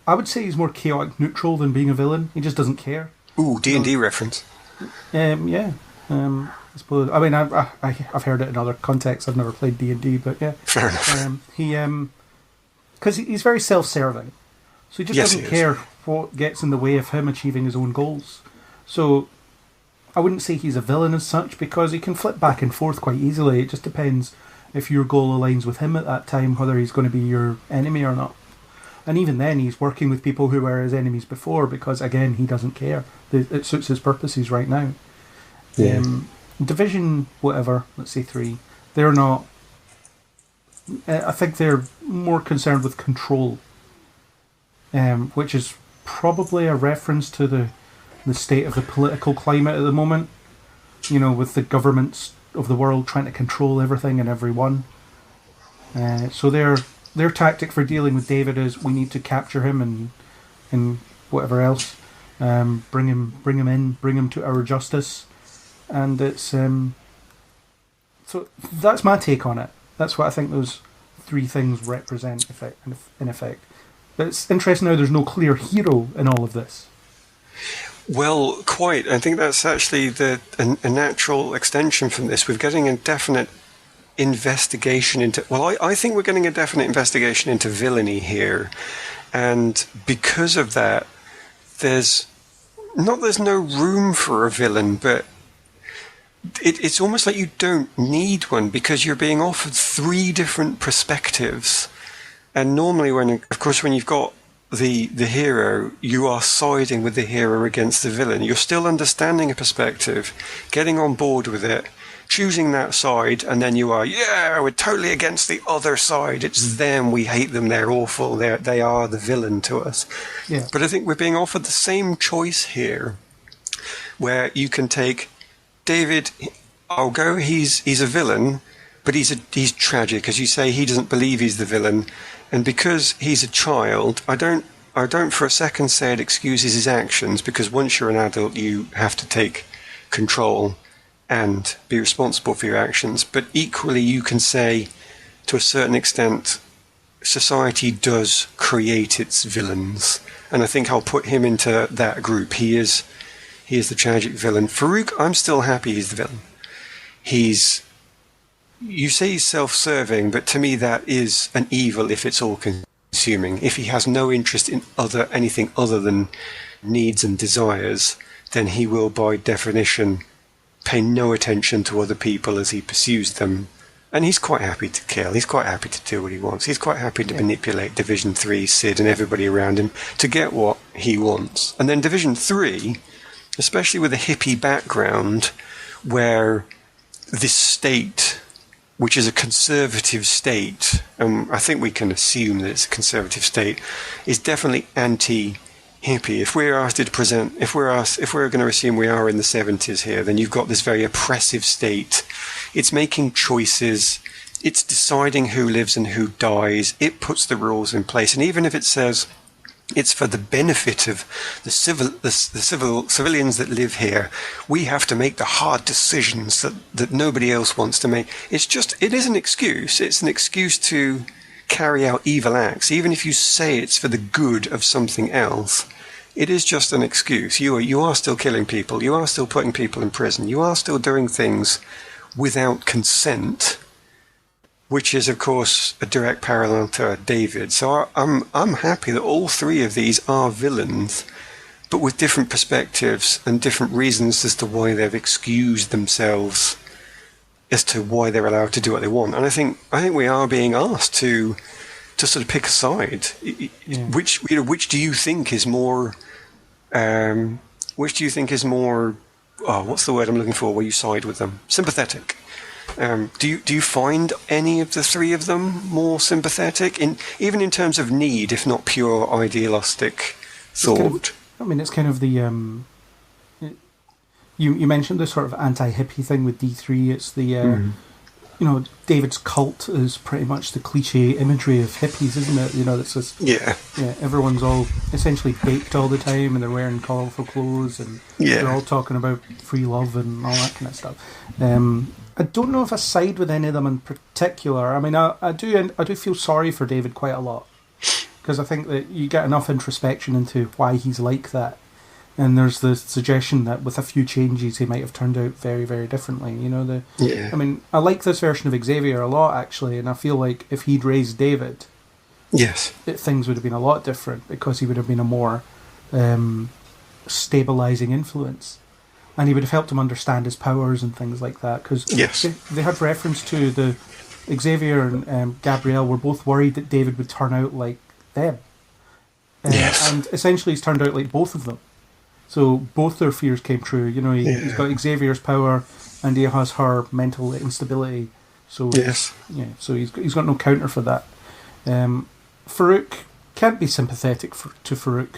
I would say he's more chaotic neutral than being a villain. He just doesn't care. Ooh, D&D reference. Yeah. I suppose. I mean, I've heard it in other contexts. I've never played D&D, but yeah. Fair enough. Because he's very self-serving, so he just doesn't care what gets in the way of him achieving his own goals. So I wouldn't say he's a villain as such, because he can flip back and forth quite easily. It just depends if your goal aligns with him at that time, whether he's going to be your enemy or not. And even then, he's working with people who were his enemies before, because again, he doesn't care. It suits his purposes right now. Yeah. Division, whatever, let's say 3, they're not. I think they're more concerned with control, which is probably a reference to the state of the political climate at the moment. You know, with the governments of the world trying to control everything and everyone. So their tactic for dealing with David is, we need to capture him and whatever else, bring him in, bring him to our justice. And it's so that's my take on it. That's what I think those 3 things represent, in effect. But it's interesting now there's no clear hero in all of this. Well, quite. I think that's actually a natural extension from this. We're getting a definite investigation into... Well, I think we're getting a definite investigation into villainy here. And because of that, there's no room for a villain, but it's almost like you don't need one because you're being offered three different perspectives. And normally when you've got the hero, you are siding with the hero against the villain. You're still understanding a perspective, getting on board with it, choosing that side, and then you are, we're totally against the other side. It's them, we hate them, they're awful, they are the villain to us. Yeah. But I think we're being offered the same choice here, where you can take David, I'll go, he's a villain, but he's tragic. As you say, he doesn't believe he's the villain. And because he's a child, I don't for a second say it excuses his actions, because once you're an adult, you have to take control and be responsible for your actions. But equally, you can say, to a certain extent, society does create its villains. And I think I'll put him into that group. He is the tragic villain. Farouk, I'm still happy he's the villain. You say he's self-serving, but to me that is an evil if it's all-consuming. If he has no interest in anything other than needs and desires, then he will, by definition, pay no attention to other people as he pursues them. And he's quite happy to kill. He's quite happy to do what he wants. He's quite happy to manipulate Division 3, Sid, and everybody around him to get what he wants. And then Division 3, especially with a hippie background, where this state, which is a conservative state, and I think we can assume that it's a conservative state, is definitely anti-hippie. If we're going to assume we are in the 70s here, then you've got this very oppressive state. It's making choices. It's deciding who lives and who dies. It puts the rules in place. And even if it says it's for the benefit of the civilians that live here, we have to make the hard decisions that nobody else wants to make. It is an excuse. It's an excuse to carry out evil acts. Even if you say it's for the good of something else, it is just an excuse. You are still killing people. You are still putting people in prison. You are still doing things without consent, which is, of course, a direct parallel to David. So I'm happy that all three of these are villains, but with different perspectives and different reasons as to why they've excused themselves, as to why they're allowed to do what they want. And I think we are being asked to sort of pick a side. Yeah. Which do you think is more? Which do you think is more? Oh, what's the word I'm looking for? Where you side with them? Sympathetic. Do you find any of the three of them more sympathetic, even in terms of need, if not pure idealistic thought? It's kind of the you mentioned the sort of anti-hippie thing with D3. It's the David's cult is pretty much the cliche imagery of hippies, isn't it? It's just everyone's all essentially baked all the time, and they're wearing colourful clothes, and they're all talking about free love and all that kind of stuff. I don't know if I side with any of them in particular. I mean, I do feel sorry for David quite a lot, because I think that you get enough introspection into why he's like that, and there's the suggestion that with a few changes he might have turned out very, very differently. I mean, I like this version of Xavier a lot, actually, and I feel like if he'd raised David, things would have been a lot different, because he would have been a more stabilising influence. And he would have helped him understand his powers and things like that. Because they had reference to the Xavier and Gabrielle were both worried that David would turn out like them. And essentially he's turned out like both of them. So both their fears came true. He's got Xavier's power and he has her mental instability. So so he's got no counter for that. Farouk can't be sympathetic to Farouk.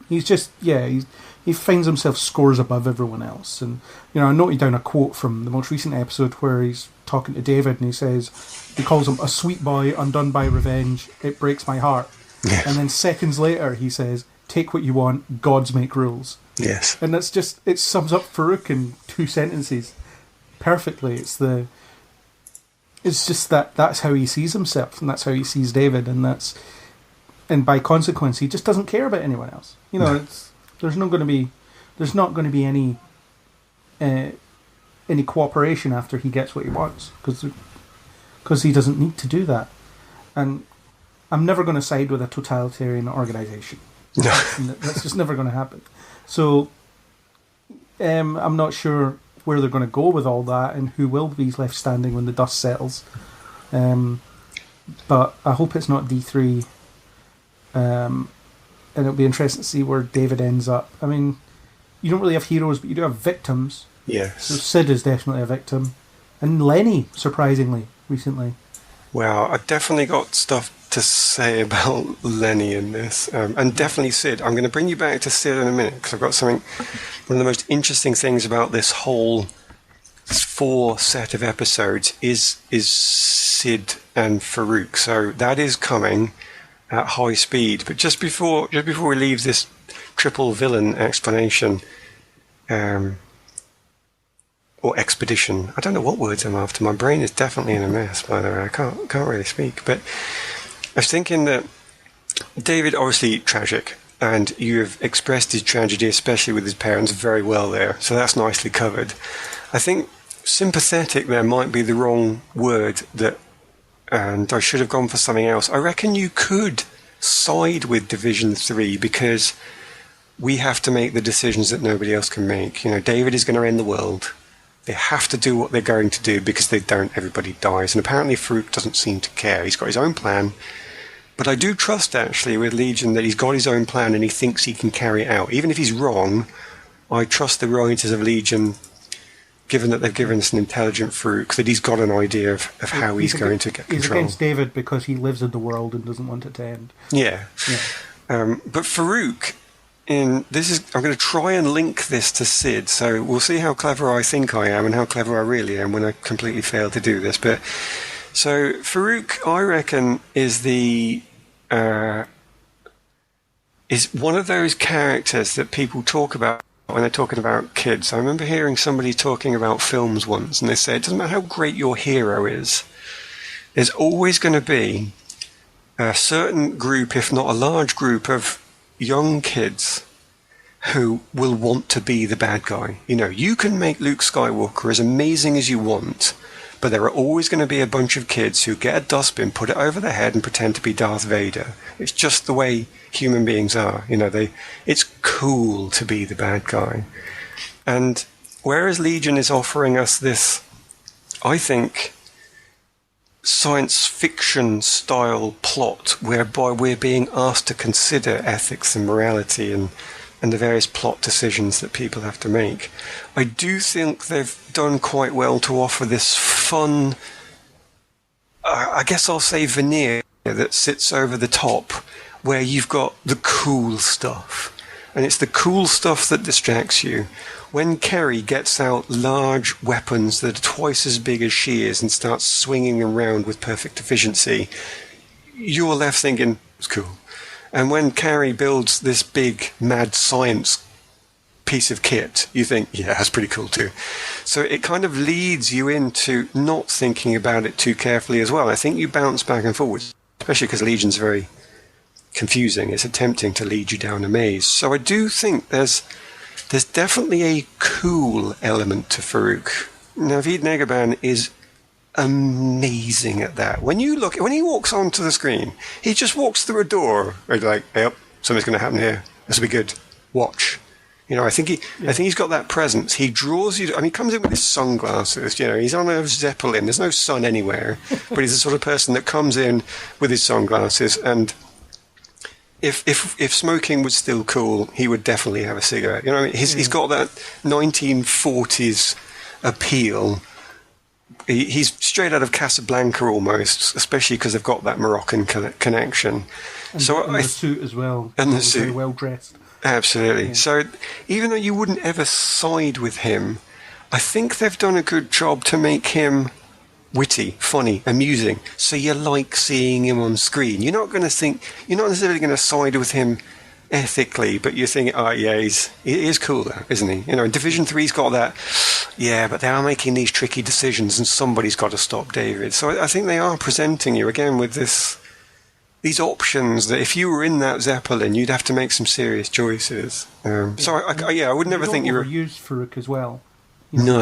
He's just, he finds himself scores above everyone else. And, I noted down a quote from the most recent episode where he's talking to David and he calls him a sweet boy undone by revenge. It breaks my heart. Yes. And then seconds later he says, take what you want, gods make rules. Yes. And that's just, it sums up Farouk in 2 sentences perfectly. It's just that's how he sees himself, and that's how he sees David, and by consequence, he just doesn't care about anyone else. There's not going to be there's not going to be any cooperation after he gets what he wants, because he doesn't need to do that. And I'm never going to side with a totalitarian organisation. No. That's just never going to happen. So I'm not sure where they're going to go with all that and who will be left standing when the dust settles. But I hope it's not D3. And it'll be interesting to see where David ends up. I mean, you don't really have heroes, but you do have victims. Yes. So Sid is definitely a victim. And Lenny, surprisingly, recently. Well, I've definitely got stuff to say about Lenny in this. And definitely Sid. I'm going to bring you back to Sid in a minute, because I've got something... One of the most interesting things about this whole 4 set of episodes is Sid and Farouk. So that is coming at high speed. But just before we leave this triple villain explanation... or expedition. I don't know what words I'm after. My brain is definitely in a mess, by the way. I can't really speak. But I was thinking that David, obviously tragic, and you have expressed his tragedy, especially with his parents, very well there. So that's nicely covered. I think sympathetic there might be the wrong word, and I should have gone for something else. I reckon you could side with Division 3 because we have to make the decisions that nobody else can make. You know, David is going to end the world. They have to do what they're going to do, because they don't, everybody dies. And apparently Farouk doesn't seem to care. He's got his own plan. But I do trust, actually, with Legion that he's got his own plan and he thinks he can carry it out. Even if he's wrong, I trust the writers of Legion, given that they've given us an intelligent Farouk, that he's got an idea of how he's going to get control. He's against David because he lives in the world and doesn't want it to end. Yeah. But Farouk... I'm going to try and link this to Sid, so we'll see how clever I think I am and how clever I really am when I completely fail to do this. But so Farouk, I reckon, is one of those characters that people talk about when they're talking about kids. I remember hearing somebody talking about films once, and they said, it doesn't matter how great your hero is, there's always going to be a certain group, if not a large group, of young kids who will want to be the bad guy. You know, you can make Luke Skywalker as amazing as you want, but there are always going to be a bunch of kids who get a dustbin, put it over their head, and pretend to be Darth Vader. It's just the way human beings are. You know, it's cool to be the bad guy. And whereas Legion is offering us this, I think, science fiction style plot whereby we're being asked to consider ethics and morality and the various plot decisions that people have to make, I do think they've done quite well to offer this fun, I guess I'll say veneer, that sits over the top, where you've got the cool stuff. And it's the cool stuff that distracts you. When Kerry gets out large weapons that are twice as big as she is and starts swinging them around with perfect efficiency, you're left thinking, it's cool. And when Carrie builds this big, mad science piece of kit, you think, yeah, that's pretty cool too. So it kind of leads you into not thinking about it too carefully as well. I think you bounce back and forwards, especially because Legion's very confusing. It's attempting to lead you down a maze. So I do think there's definitely a cool element to Farouk. Naveed Negaban is amazing at that. When he walks onto the screen, he just walks through a door. Right, like, yep, something's going to happen here. This will be good. Watch. You know, I think he's got that presence. He draws you. I mean, he comes in with his sunglasses. You know, he's on a Zeppelin. There's no sun anywhere, but he's the sort of person that comes in with his sunglasses. And if smoking was still cool, he would definitely have a cigarette. You know, I mean, he's got that 1940s appeal. He's straight out of Casablanca almost, especially because they've got that Moroccan connection. And the suit as well. And the suit. Very well dressed. Absolutely. Yeah. So even though you wouldn't ever side with him, I think they've done a good job to make him witty, funny, amusing. So you like seeing him on screen. You're not necessarily going to side with him ethically, but you're thinking, oh yeah, he is cool though, isn't he? You know, Division 3's got that, yeah, but they are making these tricky decisions and somebody's got to stop David. So I think they are presenting you again with this these options that if you were in that Zeppelin, you'd have to make some serious choices. So I would never think you were used Farouk as well. No,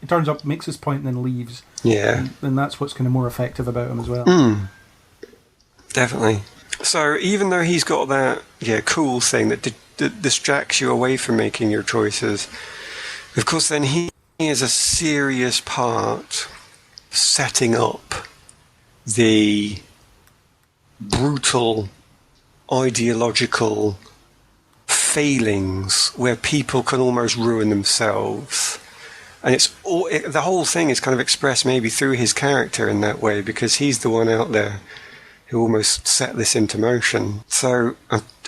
it turns up, makes his point, and then leaves. Yeah, and that's what's kind of more effective about him as well. Definitely. So even though he's got that cool thing that distracts you away from making your choices, of course, then he is a serious part setting up the brutal ideological failings where people can almost ruin themselves. And the whole thing is kind of expressed maybe through his character in that way, because he's the one out there who almost set this into motion. So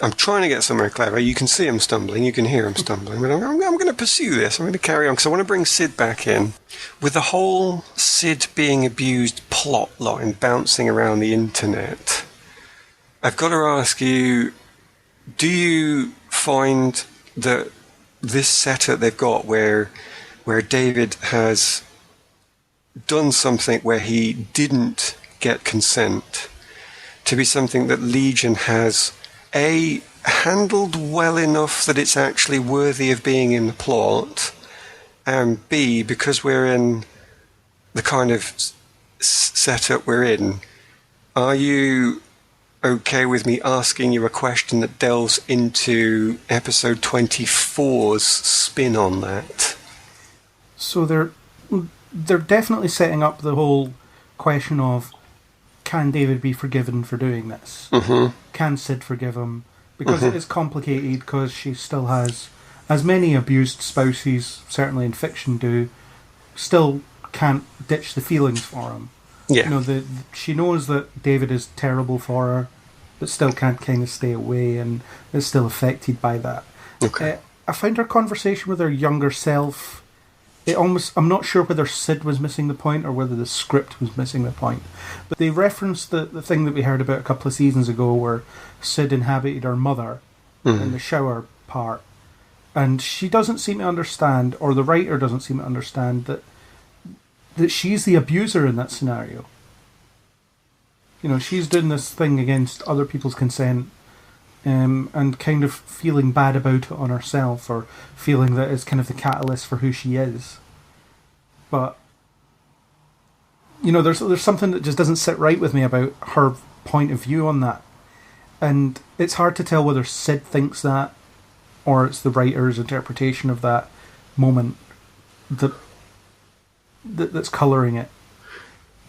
I'm trying to get somewhere clever. You can see him stumbling, you can hear him stumbling, but I'm going to pursue this. I'm going to carry on, because I want to bring Sid back in. With the whole Sid being abused plot line bouncing around the internet, I've got to ask you, do you find that this setup they've got where David has done something where he didn't get consent to be something that Legion has handled well enough that it's actually worthy of being in the plot, and B, because we're in the kind of setup we're in, are you okay with me asking you a question that delves into episode 24's spin on that? So they're definitely setting up the whole question of, can David be forgiven for doing this? Mm-hmm. Can Sid forgive him? Because it is complicated, because she still has, as many abused spouses, certainly in fiction do, still can't ditch the feelings for him. Yeah. She knows that David is terrible for her, but still can't kind of stay away and is still affected by that. Okay. I found her conversation with her younger self, I'm not sure whether Sid was missing the point or whether the script was missing the point. But they referenced the thing that we heard about a couple of seasons ago where Sid inhabited her mother in the shower part. And she doesn't seem to understand, or the writer doesn't seem to understand, that she's the abuser in that scenario. She's doing this thing against other people's consent, and kind of feeling bad about it on herself, or feeling that it's kind of the catalyst for who she is. But there's something that just doesn't sit right with me about her point of view on that, and it's hard to tell whether Sid thinks that or it's the writer's interpretation of that moment that's colouring it.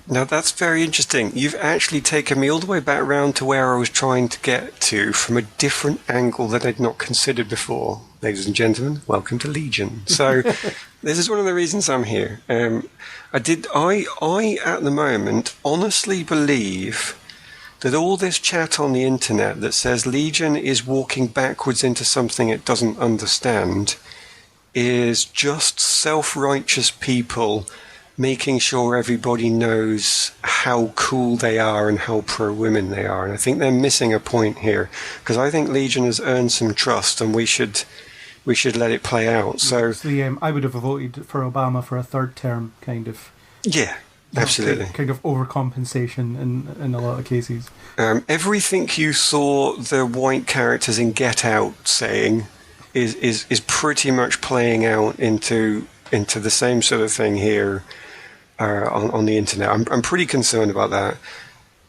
Now that's very interesting. You've actually taken me all the way back around to where I was trying to get to from a different angle that I'd not considered before. Ladies and gentlemen, welcome to Legion. So this is one of the reasons I'm here. I at the moment honestly believe that all this chat on the internet that says Legion is walking backwards into something it doesn't understand is just self-righteous people making sure everybody knows how cool they are and how pro-women they are. And I think they're missing a point here, because I think Legion has earned some trust, and we should let it play out. So I would have voted for Obama for a third term, kind of. Yeah, absolutely. Kind of overcompensation in a lot of cases. Everything you saw the white characters in Get Out saying is pretty much playing out into the same sort of thing here. On the internet. I'm pretty concerned about that.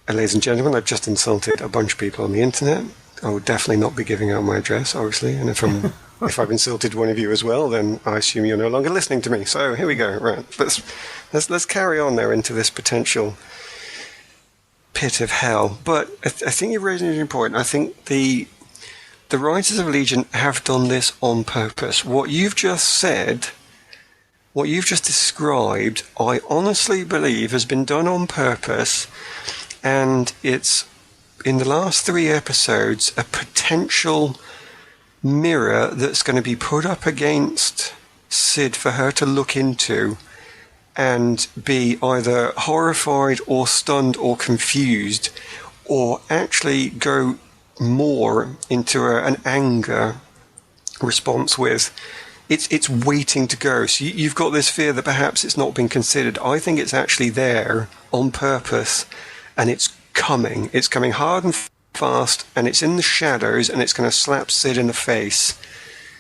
Ladies and gentlemen, I've just insulted a bunch of people on the internet. I would definitely not be giving out my address, obviously, and if I've insulted one of you as well, then I assume you're no longer listening to me. So here we go. Right, let's carry on there into this potential pit of hell. But I think you've raised an interesting point. I think the writers of Legion have done this on purpose. What you've just described, I honestly believe has been done on purpose, and it's, in the last 3 episodes, a potential mirror that's going to be put up against Sid for her to look into and be either horrified or stunned or confused, or actually go more into an anger response with. It's waiting to go. So you've got this fear that perhaps it's not been considered. I think it's actually there on purpose, and it's coming. It's coming hard and fast, and it's in the shadows, and it's going to slap Sid in the face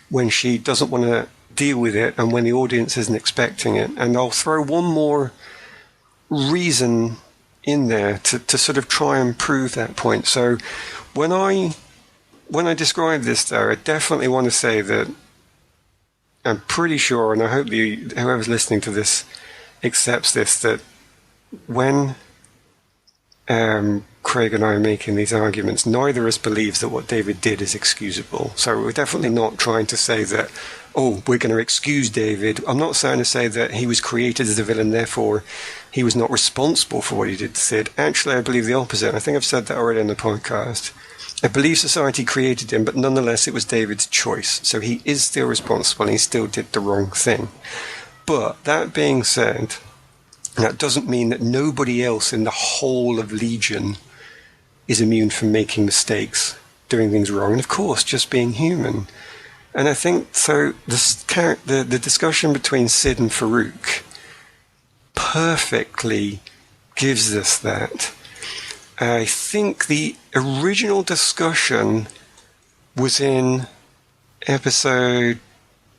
when she doesn't want to deal with it and when the audience isn't expecting it. And I'll throw one more reason in there to sort of try and prove that point. So when I describe this, though, I definitely want to say that I'm pretty sure, and I hope whoever's listening to this accepts this, that when Craig and I are making these arguments, neither of us believes that what David did is excusable. So we're definitely not trying to say that, oh, we're going to excuse David. I'm not trying to say that he was created as a villain, therefore he was not responsible for what he did to Sid. Actually, I believe the opposite. I think I've said that already in the podcast. I believe society created him, but nonetheless it was David's choice. So he is still responsible and he still did the wrong thing. But that being said, that doesn't mean that nobody else in the whole of Legion is immune from making mistakes, doing things wrong, and of course just being human. And I think so the discussion between Sid and Farouk perfectly gives us that. I think the original discussion was in episode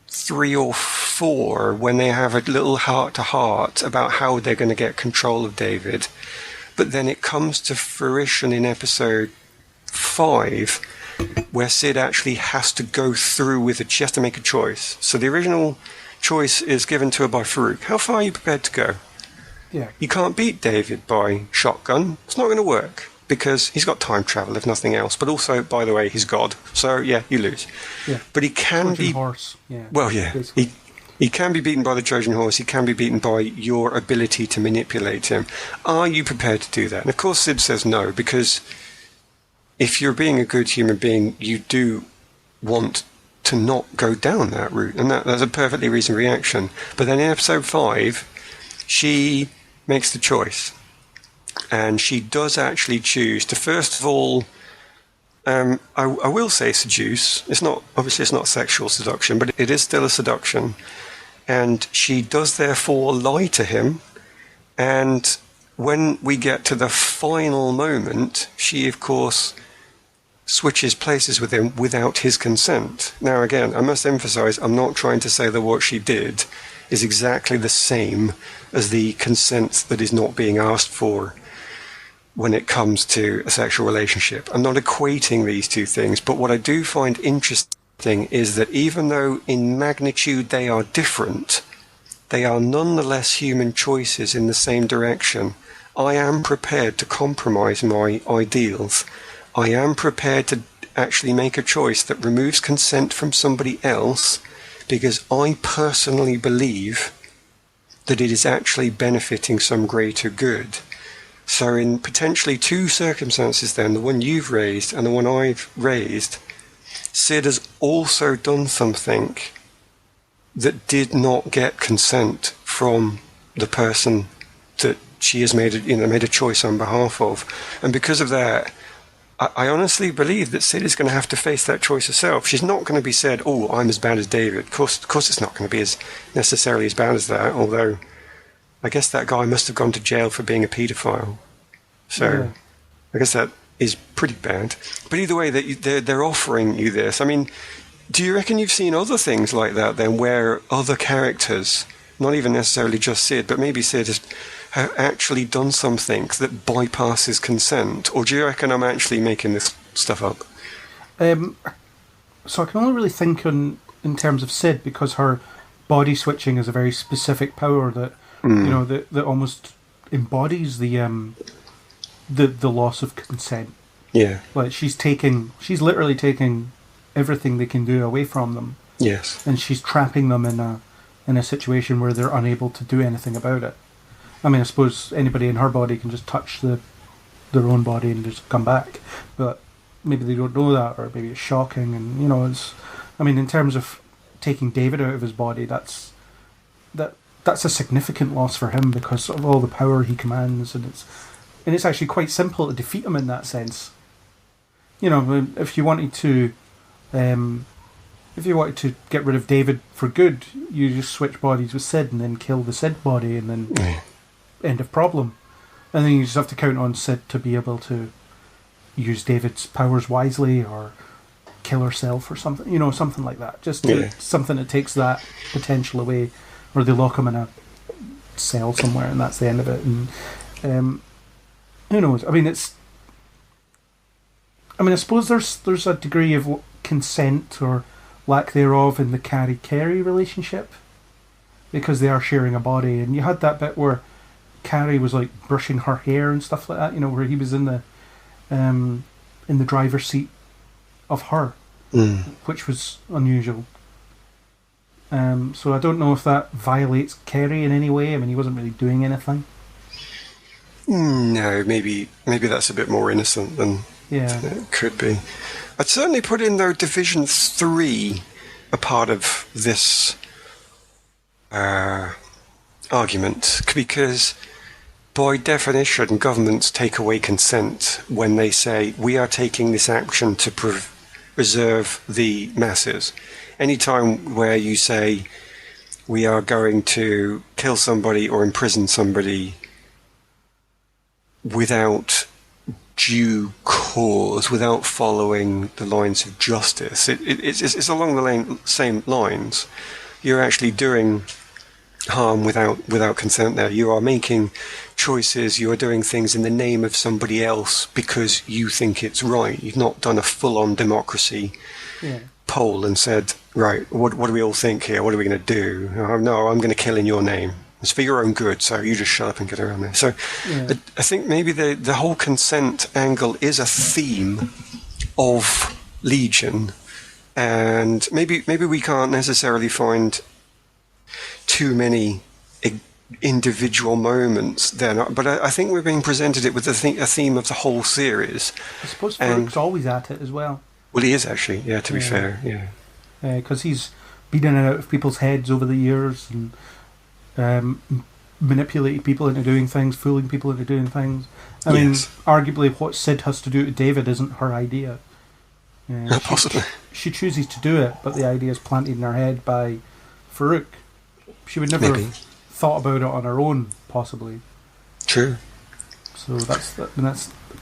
3 or 4 when they have a little heart-to-heart about how they're going to get control of David. But then it comes to fruition in episode 5 where Sid actually has to go through with it. She has to make a choice. So the original choice is given to her by Farouk. How far are you prepared to go? Yeah. You can't beat David by shotgun. It's not going to work because he's got time travel, if nothing else. But also, by the way, he's God. So, yeah, you lose. Yeah. But he can Trojan be... horse. Yeah. Well, yeah. He can be beaten by the Trojan horse. He can be beaten by your ability to manipulate him. Are you prepared to do that? And, of course, Sid says no, because if you're being a good human being, you do want to not go down that route. And that's a perfectly reasonable reaction. But then in episode 5, she makes the choice. And she does actually choose to, first of all, I will say seduce. It's not sexual seduction, but it is still a seduction. And she does therefore lie to him. And when we get to the final moment, she, of course, switches places with him without his consent. Now, again, I must emphasize, I'm not trying to say that what she did is exactly the same as the consent that is not being asked for when it comes to a sexual relationship. I'm not equating these two things, but what I do find interesting is that even though in magnitude they are different, they are nonetheless human choices in the same direction. I am prepared to compromise my ideals. I am prepared to actually make a choice that removes consent from somebody else because I personally believe that it is actually benefiting some greater good. So in potentially 2 circumstances then, the one you've raised and the one I've raised, Sid has also done something that did not get consent from the person that she has made a choice on behalf of. And because of that, I honestly believe that Sid is going to have to face that choice herself. She's not going to be said, oh, I'm as bad as David. Of course it's not going to be necessarily as bad as that, although I guess that guy must have gone to jail for being a paedophile. So yeah. I guess that is pretty bad. But either way, they're offering you this. I mean, do you reckon you've seen other things like that then, where other characters, not even necessarily just Sid, but maybe Sid has actually done something that bypasses consent? Or do you reckon I'm actually making this stuff up? So I can only really think in terms of Sid, because her body switching is a very specific power that that almost embodies the loss of consent. Yeah. Like she's literally taking everything they can do away from them. Yes. And she's trapping them in a situation where they're unable to do anything about it. I mean, I suppose anybody in her body can just touch their own body and just come back, but maybe they don't know that, or maybe it's shocking. And in terms of taking David out of his body, that's a significant loss for him because of all the power he commands, and it's actually quite simple to defeat him in that sense. If you wanted to get rid of David for good, you just switch bodies with Sid and then kill the Sid body, and then end of problem. And then you just have to count on Sid to be able to use David's powers wisely or kill herself or something, something like that. Just something that takes that potential away, or they lock him in a cell somewhere and that's the end of it. And who knows? I mean, I suppose there's a degree of consent or lack thereof in the Carrie relationship because they are sharing a body, and you had that bit where Carrie was like brushing her hair and stuff like that, where he was in the driver's seat of her, which was unusual. So I don't know if that violates Carrie in any way. I mean, he wasn't really doing anything. No, maybe that's a bit more innocent than it could be. I'd certainly put in, though, Division 3 a part of this argument, because by definition, governments take away consent when they say, we are taking this action to preserve the masses. Any time where you say, we are going to kill somebody or imprison somebody without due cause, without following the lines of justice, it's along the same lines. You're actually doing harm without consent there. You are making choices, you are doing things in the name of somebody else because you think it's right. You've not done a full-on democracy poll and said, right, what do we all think here? What are we going to do? No, I'm going to kill in your name. It's for your own good, so you just shut up and get around there. So I think maybe the whole consent angle is a theme of Legion, and maybe we can't necessarily find too many individual moments there, but I think we're being presented it with a theme of the whole series. I suppose Farouk's always at it as well. Well, he is actually, to be fair, because he's been in and out of people's heads over the years and manipulated people into doing things, fooling people into doing things. I mean, arguably what Sid has to do to David isn't her idea. Possibly. She chooses to do it, but the idea is planted in her head by Farouk. She would never have thought about it on her own, possibly. True. So that's the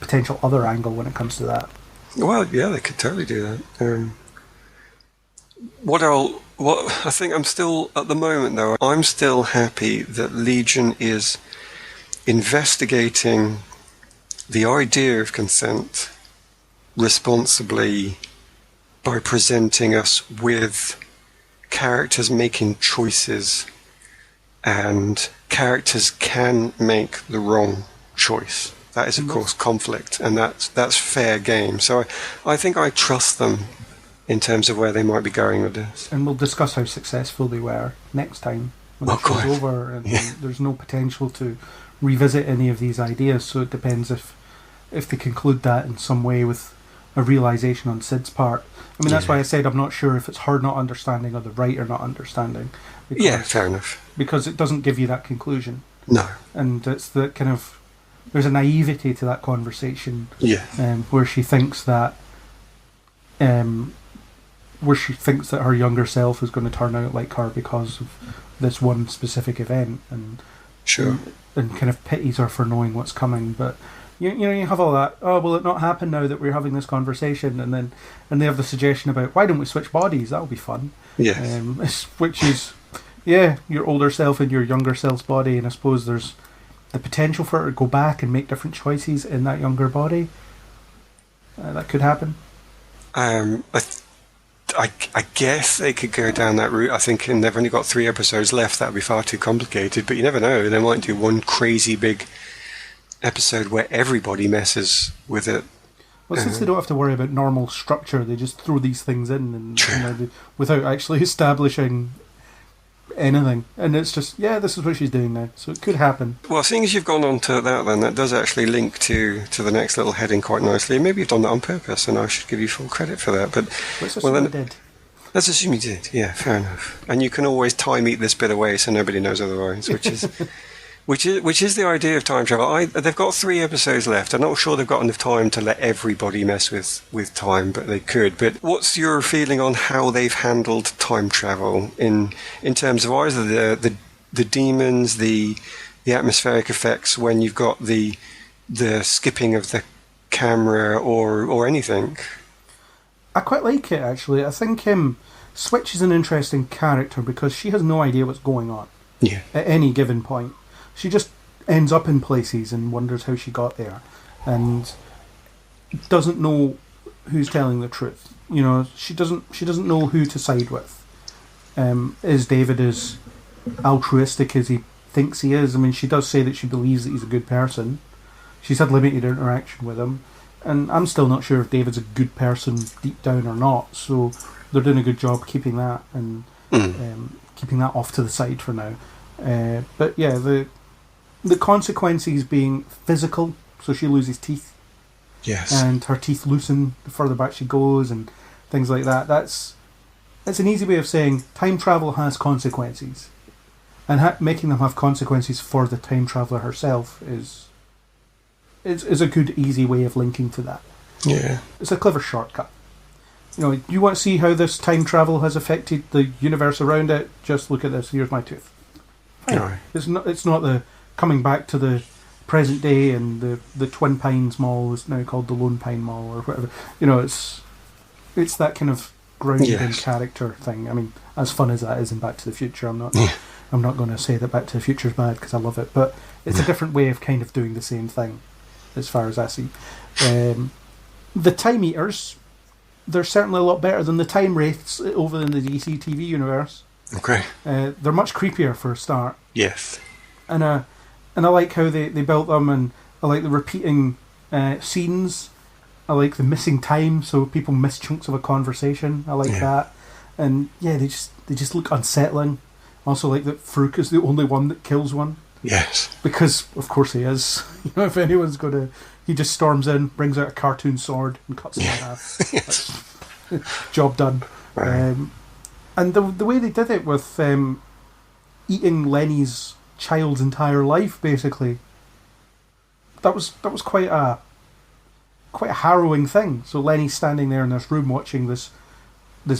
potential other angle when it comes to that. Well, yeah, they could totally do that. What I think I'm still, at the moment though, I'm still happy that Legion is investigating the idea of consent responsibly by presenting us with characters making choices, and characters can make the wrong choice. That is, of course, conflict, and that's fair game. So I think I trust them in terms of where they might be going with this. And we'll discuss how successful they were next time when the show's over, and there's no potential to revisit any of these ideas, so it depends if they conclude that in some way with a realisation on Sid's part. I mean, that's why I said I'm not sure if it's her not understanding or the writer not understanding. Because, fair enough. Because it doesn't give you that conclusion. No. And it's the kind of... There's a naivety to that conversation. Where she thinks that... where she thinks that her younger self is going to turn out like her because of this one specific event, and kind of pities her for knowing what's coming. But you have all that. Oh, will it not happen now that we're having this conversation? And they have the suggestion about, why don't we switch bodies? That'll be fun. Which is your older self and your younger self's body, and I suppose there's the potential for her to go back and make different choices in that younger body. That could happen. I guess they could go down that route. I think, and they've only got 3 episodes left. That would be far too complicated. But you never know. They might do one crazy big episode where everybody messes with it. Well, since they don't have to worry about normal structure, they just throw these things in and without actually establishing anything. And it's just, this is what she's doing now. So it could happen. Well, seeing as you've gone on to that, then that does actually link to the next little heading quite nicely. Maybe you've done that on purpose, and I should give you full credit for that. But let's assume I did. Let's assume you did. Yeah, fair enough. And you can always time eat this bit away so nobody knows otherwise, which is which is the idea of time travel. They've got 3 episodes left. I'm not sure they've got enough time to let everybody mess with time, but they could. But what's your feeling on how they've handled time travel in terms of either the demons, the the atmospheric effects when you've got the skipping of the camera or anything. I quite like it, actually. I think Switch is an interesting character because she has no idea what's going on at any given point. She just ends up in places and wonders how she got there, and doesn't know who's telling the truth. You know, she doesn't know who to side with. Is David as altruistic as he thinks he is? I mean, she does say that she believes that he's a good person. She's had limited interaction with him, and I'm still not sure if David's a good person deep down or not. So they're doing a good job keeping that and keeping that off to the side for now. But yeah, the consequences being physical, so she loses teeth. Yes. And her teeth loosen the further back she goes and things like that. That's an easy way of saying time travel has consequences. And making them have consequences for the time traveller herself is a good, easy way of linking to that. Yeah. It's a clever shortcut. You know, you want to see how this time travel has affected the universe around it? Just look at this. Here's my tooth. No. It's not the coming back to the present day and the Twin Pines Mall is now called the Lone Pine Mall or whatever. You know, it's that kind of grounded in character thing. I mean, as fun as that is in Back to the Future, I'm not going to say that Back to the Future is bad because I love it, but it's a different way of kind of doing the same thing, as far as I see. The Time Eaters, they're certainly a lot better than the Time Wraiths over in the DC TV universe. Okay. They're much creepier for a start. Yes. And I like how they built them, and I like the repeating scenes. I like the missing time, so people miss chunks of a conversation. I like that. And yeah, they just look unsettling. Also like that Farouk is the only one that kills one. Yes. Because, of course, he is. You know, if anyone's going to... He just storms in, brings out a cartoon sword, and cuts him in half. Yes. Job done. Right. And the way they did it with eating Lenny's child's entire life, basically, that was quite a harrowing thing. So Lenny's standing there in this room watching this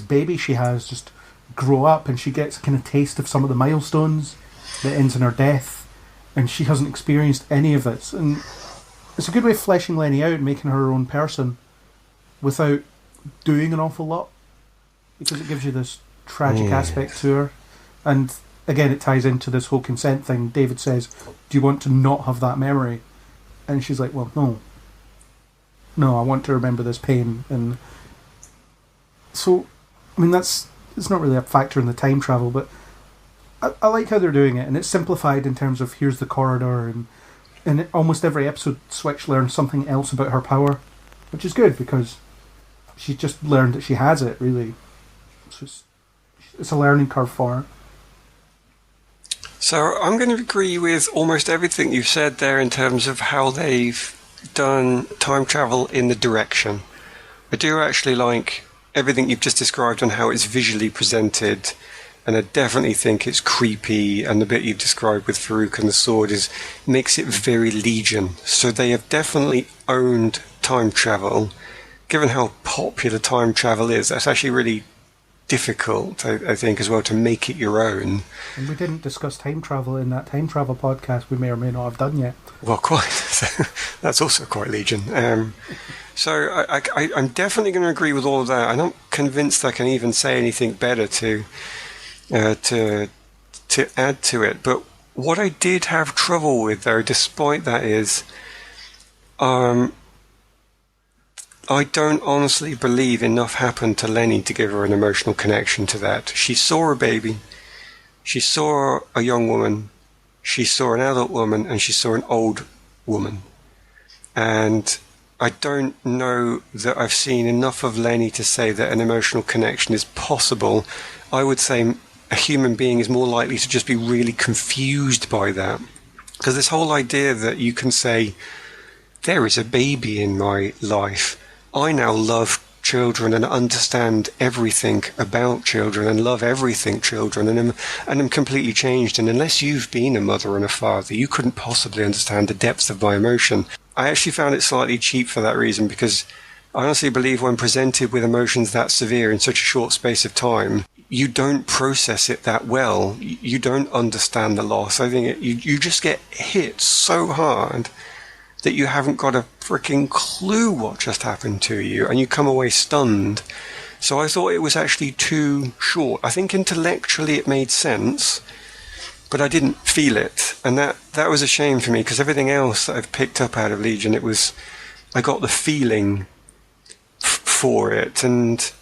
baby she has just grow up, and she gets a kind of taste of some of the milestones that ends in her death, and she hasn't experienced any of this. And it's a good way of fleshing Lenny out and making her own person without doing an awful lot, because it gives you this tragic aspect to her. And again, it ties into this whole consent thing. David says, do you want to not have that memory? And she's like, well, no, I want to remember this pain. And so, I mean, it's not really a factor in the time travel, but I like how they're doing it, and it's simplified in terms of here's the corridor, and in almost every episode Switch learns something else about her power, which is good because she's just learned that she has it, really. It's a learning curve for her. So I'm going to agree with almost everything you've said there in terms of how they've done time travel in the direction. I do actually like everything you've just described on how it's visually presented, and I definitely think it's creepy, and the bit you've described with Farouk and the sword makes it very Legion. So they have definitely owned time travel. Given how popular time travel is, that's actually really difficult, I think, as well, to make it your own. And we didn't discuss time travel in that time travel podcast we may or may not have done yet. Well, quite. That's also quite Legion. So I'm definitely going to agree with all of that. I'm not convinced I can even say anything better to add to it. But what I did have trouble with, though, despite that, is I don't honestly believe enough happened to Lenny to give her an emotional connection to that. She saw a baby, she saw a young woman, she saw an adult woman, and she saw an old woman. And I don't know that I've seen enough of Lenny to say that an emotional connection is possible. I would say a human being is more likely to just be really confused by that. Because this whole idea that you can say, there is a baby in my life, I now love children and understand everything about children and love everything children, and I'm completely changed. And unless you've been a mother and a father, you couldn't possibly understand the depth of my emotion. I actually found it slightly cheap for that reason, because I honestly believe when presented with emotions that severe in such a short space of time, you don't process it that well. You don't understand the loss. I think you just get hit so hard that you haven't got a freaking clue what just happened to you, and you come away stunned. So I thought it was actually too short. I think intellectually it made sense, but I didn't feel it. And that was a shame for me, because everything else that I've picked up out of Legion, I got the feeling for it. And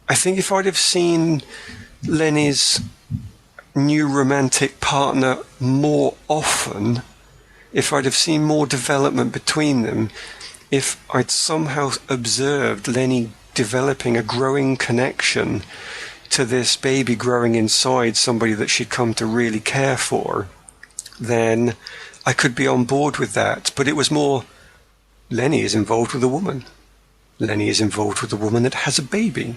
I think if I'd have seen Lenny's new romantic partner more often, if I'd have seen more development between them, if I'd somehow observed Lenny developing a growing connection to this baby growing inside somebody that she'd come to really care for, then I could be on board with that. But it was more, Lenny is involved with a woman. Lenny is involved with a woman that has a baby.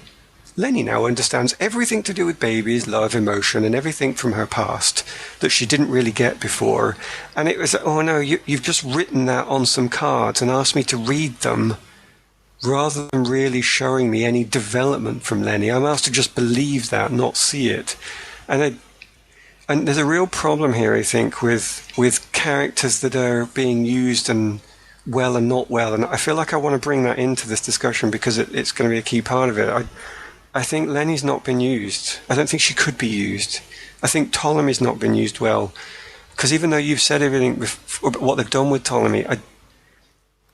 Lenny now understands everything to do with babies, love, emotion, and everything from her past that she didn't really get before. And it was, oh no, you've just written that on some cards and asked me to read them, rather than really showing me any development from Lenny. I'm asked to just believe that, not see it. And there's a real problem here, I think, with characters that are being used and well and not well. And I feel like I want to bring that into this discussion because it's going to be a key part of it. I think Lenny's not been used. I don't think she could be used. I think Ptolemy's not been used well. Because even though you've said everything about what they've done with Ptolemy,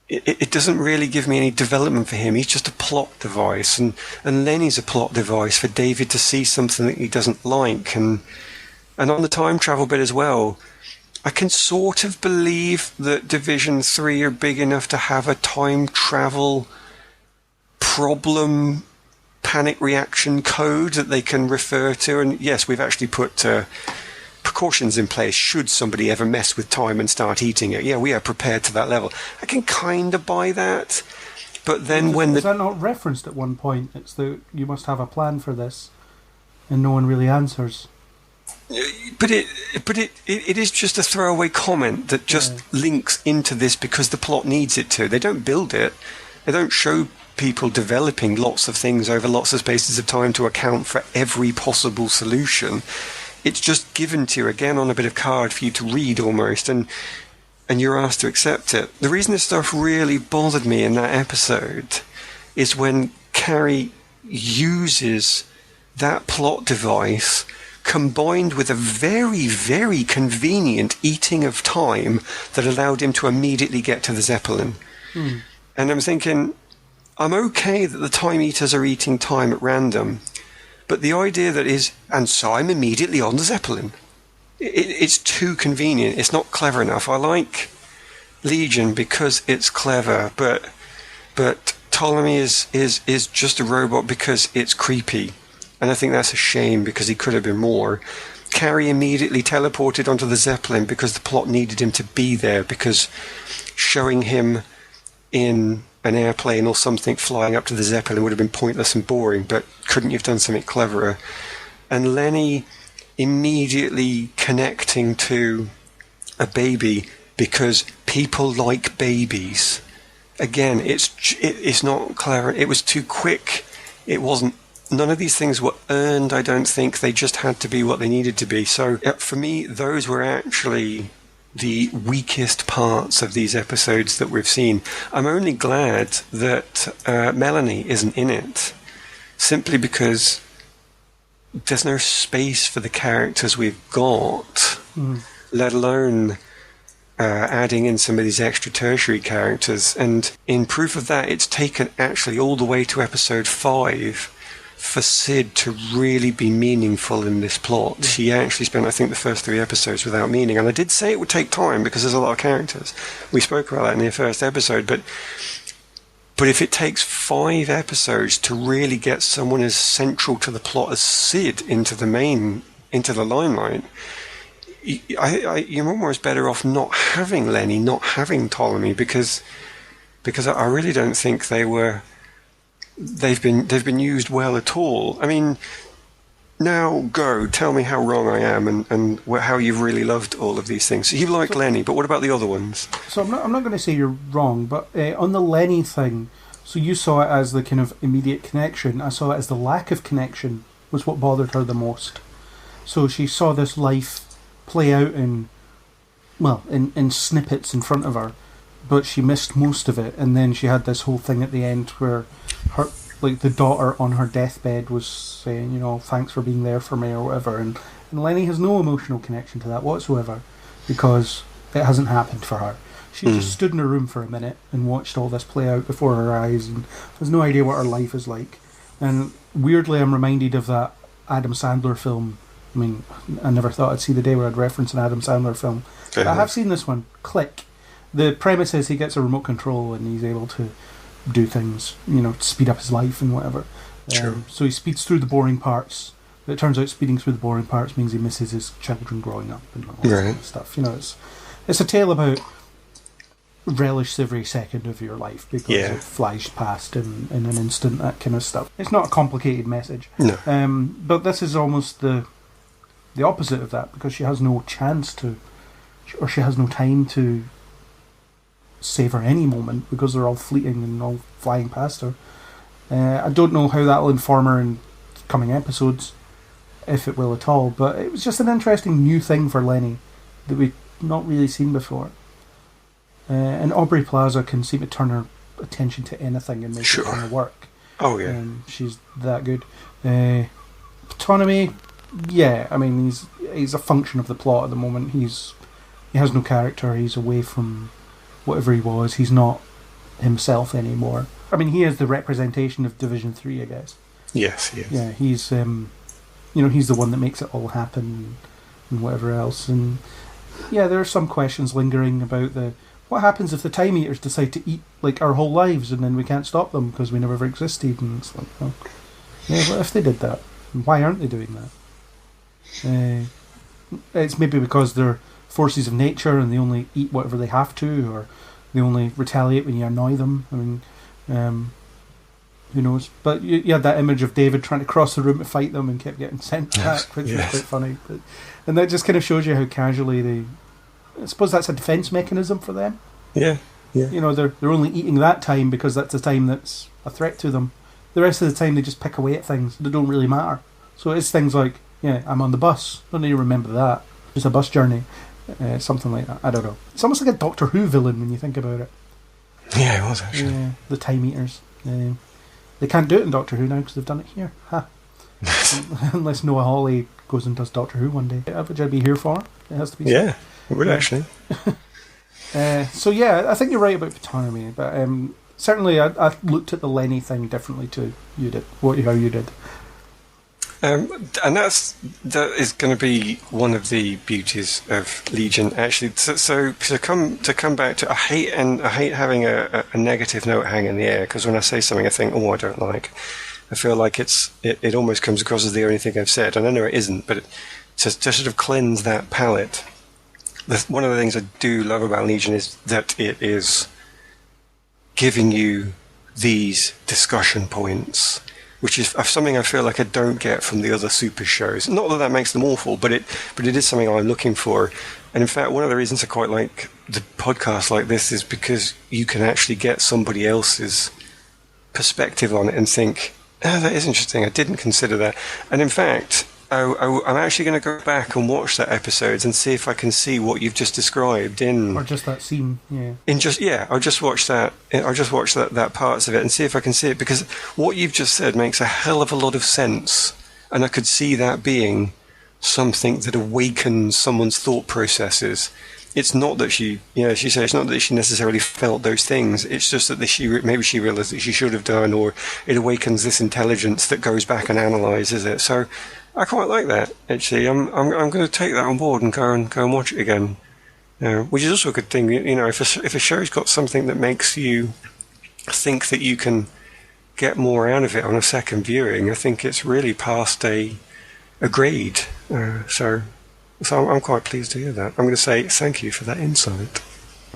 it doesn't really give me any development for him. He's just a plot device. And Lenny's a plot device for David to see something that he doesn't like. And on the time travel bit as well, I can sort of believe that Division 3 are big enough to have a time travel problem panic reaction code that they can refer to. And yes, we've actually put precautions in place should somebody ever mess with time and start eating it. Yeah, we are prepared to that level. I can kind of buy that. But then is that not referenced at one point? It's you must have a plan for this, and no one really answers. But it is just a throwaway comment that just links into this because the plot needs it to. They don't build it. They don't show people developing lots of things over lots of spaces of time to account for every possible solution. It's just given to you again on a bit of card for you to read almost, and you're asked to accept it. The reason this stuff really bothered me in that episode is when Carrie uses that plot device combined with a very, very convenient eating of time that allowed him to immediately get to the Zeppelin. And I'm thinking, I'm okay that the Time Eaters are eating time at random, but the idea that is, and so I'm immediately on the Zeppelin, it's too convenient. It's not clever enough. I like Legion because it's clever, but Ptolemy is just a robot because it's creepy. And I think that's a shame because he could have been more. Carrie immediately teleported onto the Zeppelin because the plot needed him to be there, because showing him in an airplane or something flying up to the Zeppelin would have been pointless and boring, but couldn't you have done something cleverer? And Lenny immediately connecting to a baby because people like babies. Again, it's not clever. It was too quick. It wasn't. None of these things were earned, I don't think. They just had to be what they needed to be. So for me, those were actually the weakest parts of these episodes that we've seen. I'm only glad that Melanie isn't in it, simply because there's no space for the characters we've got, let alone adding in some of these extra tertiary characters. And in proof of that, it's taken actually all the way to episode 5 for Sid to really be meaningful in this plot. Yeah. She actually spent, I think, the first 3 episodes without meaning. And I did say it would take time because there's a lot of characters. We spoke about that in the first episode. But if it takes 5 episodes to really get someone as central to the plot as Sid into the limelight, you're almost better off not having Lenny, not having Ptolemy, because I really don't think they've been used well at all. I mean, now tell me how wrong I am and how you've really loved all of these things. So you like Lenny, but what about the other ones? So I'm not going to say you're wrong, but on the Lenny thing, So you saw it as the kind of immediate connection. I saw it as the lack of connection was what bothered her the most. So she saw this life play out in snippets in front of her, but she missed most of it. And then she had this whole thing at the end where her, like, the daughter on her deathbed was saying, you know, thanks for being there for me or whatever. And Lenny has no emotional connection to that whatsoever because it hasn't happened for her. She just stood in her room for a minute and watched all this play out before her eyes and has no idea what her life is like. And weirdly, I'm reminded of that Adam Sandler film. I mean, I never thought I'd see the day where I'd reference an Adam Sandler film. But I have seen this one, Click. The premise is he gets a remote control and he's able to do things, you know, to speed up his life and whatever. So he speeds through the boring parts. But it turns out speeding through the boring parts means he misses his children growing up and all that kind of stuff. You know, it's a tale about relish every second of your life because it flies past in an instant, that kind of stuff. It's not a complicated message. No. But this is almost the opposite of that because she has no chance to, or she has no time to savour any moment because they're all fleeting and all flying past her. I don't know how that will inform her in coming episodes, if it will at all, but it was just an interesting new thing for Lenny that we'd not really seen before. And Aubrey Plaza can seem to turn her attention to anything and make it kind of work. Oh, yeah. She's that good. Autonomy, yeah, I mean, he's a function of the plot at the moment. He has no character. He's away from whatever he was. He's not himself anymore. I mean, he is the representation of Division 3, I guess. Yes, he is. Yeah, he's he's the one that makes it all happen and whatever else. And yeah, there are some questions lingering about what happens if the Time Eaters decide to eat like our whole lives and then we can't stop them because we never existed? And it's like, well, yeah, what if they did that? And why aren't they doing that? It's maybe because they're forces of nature and they only eat whatever they have to, or they only retaliate when you annoy them. I mean, who knows? But you had that image of David trying to cross the room to fight them and kept getting sent back, which was quite funny. And that just kind of shows you how casually I suppose that's a defence mechanism for them. Yeah. You know, they're only eating that time because that's the time that's a threat to them. The rest of the time they just pick away at things that don't really matter. So it's things like, I'm on the bus. Don't need to remember that. It's a bus journey. Something like that. I don't know. It's almost like a Doctor Who villain when you think about it. Yeah, it was actually. Yeah, the Time Eaters. They can't do it in Doctor Who now because they've done it here. Unless Noah Hawley goes and does Doctor Who one day, which I'd be here for. It has to be. Yeah, it would actually. So yeah, I think you're right about autonomy, but certainly I looked at the Lenny thing differently to you did. How you did. And that is going to be one of the beauties of Legion, actually. So to come back to, I hate having a negative note hang in the air, because when I say something I think, I don't like, I feel like it almost comes across as the only thing I've said, and I know it isn't, but to sort of cleanse that palate, one of the things I do love about Legion is that it is giving you these discussion points, which is something I feel like I don't get from the other super shows. Not that makes them awful, but it is something I'm looking for. And in fact, one of the reasons I quite like the podcast like this is because you can actually get somebody else's perspective on it and think, that is interesting, I didn't consider that. And in fact, I'm actually going to go back and watch that episodes and see if I can see what you've just described in... Or just that scene, yeah. I'll just watch that. I'll just watch that parts of it and see if I can see it, because what you've just said makes a hell of a lot of sense, and I could see that being something that awakens someone's thought processes. It's not that she said it's not that she necessarily felt those things. It's just that maybe she realised that she should have done, or it awakens this intelligence that goes back and analyses it. So I quite like that, actually. I'm going to take that on board and go and watch it again. Which is also a good thing. If a show's got something that makes you think that you can get more out of it on a second viewing, I think it's really past a grade. So I'm quite pleased to hear that. I'm going to say thank you for that insight.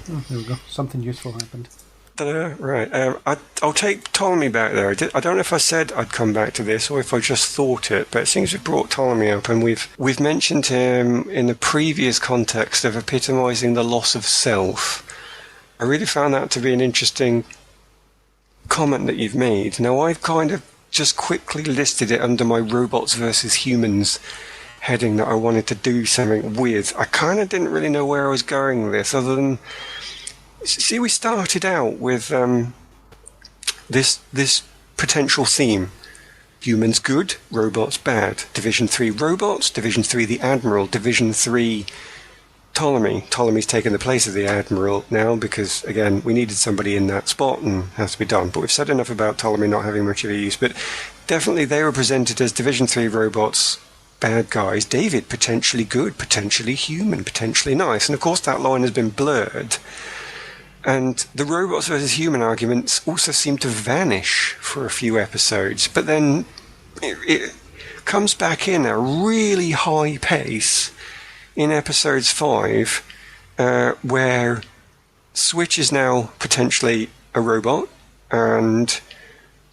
Oh, there we go. Something useful happened. Right. I'll take Ptolemy back there. I don't know if I said I'd come back to this or if I just thought it, but it seems we've brought Ptolemy up, and we've mentioned him in the previous context of epitomising the loss of self. I really found that to be an interesting comment that you've made. Now, I've kind of just quickly listed it under my robots versus humans heading that I wanted to do something with. I kind of didn't really know where I was going with this, other than, see, we started out with this potential theme. Humans good, robots bad. Division 3 robots, Division 3 the Admiral, Division 3 Ptolemy. Ptolemy's taken the place of the Admiral now because, again, we needed somebody in that spot and it has to be done. But we've said enough about Ptolemy not having much of a use. But definitely they were presented as Division 3 robots, bad guys. David, potentially good, potentially human, potentially nice. And of course that line has been blurred. And the robots versus human arguments also seem to vanish for a few episodes. But then it comes back in at a really high pace in episodes 5, where Switch is now potentially a robot, and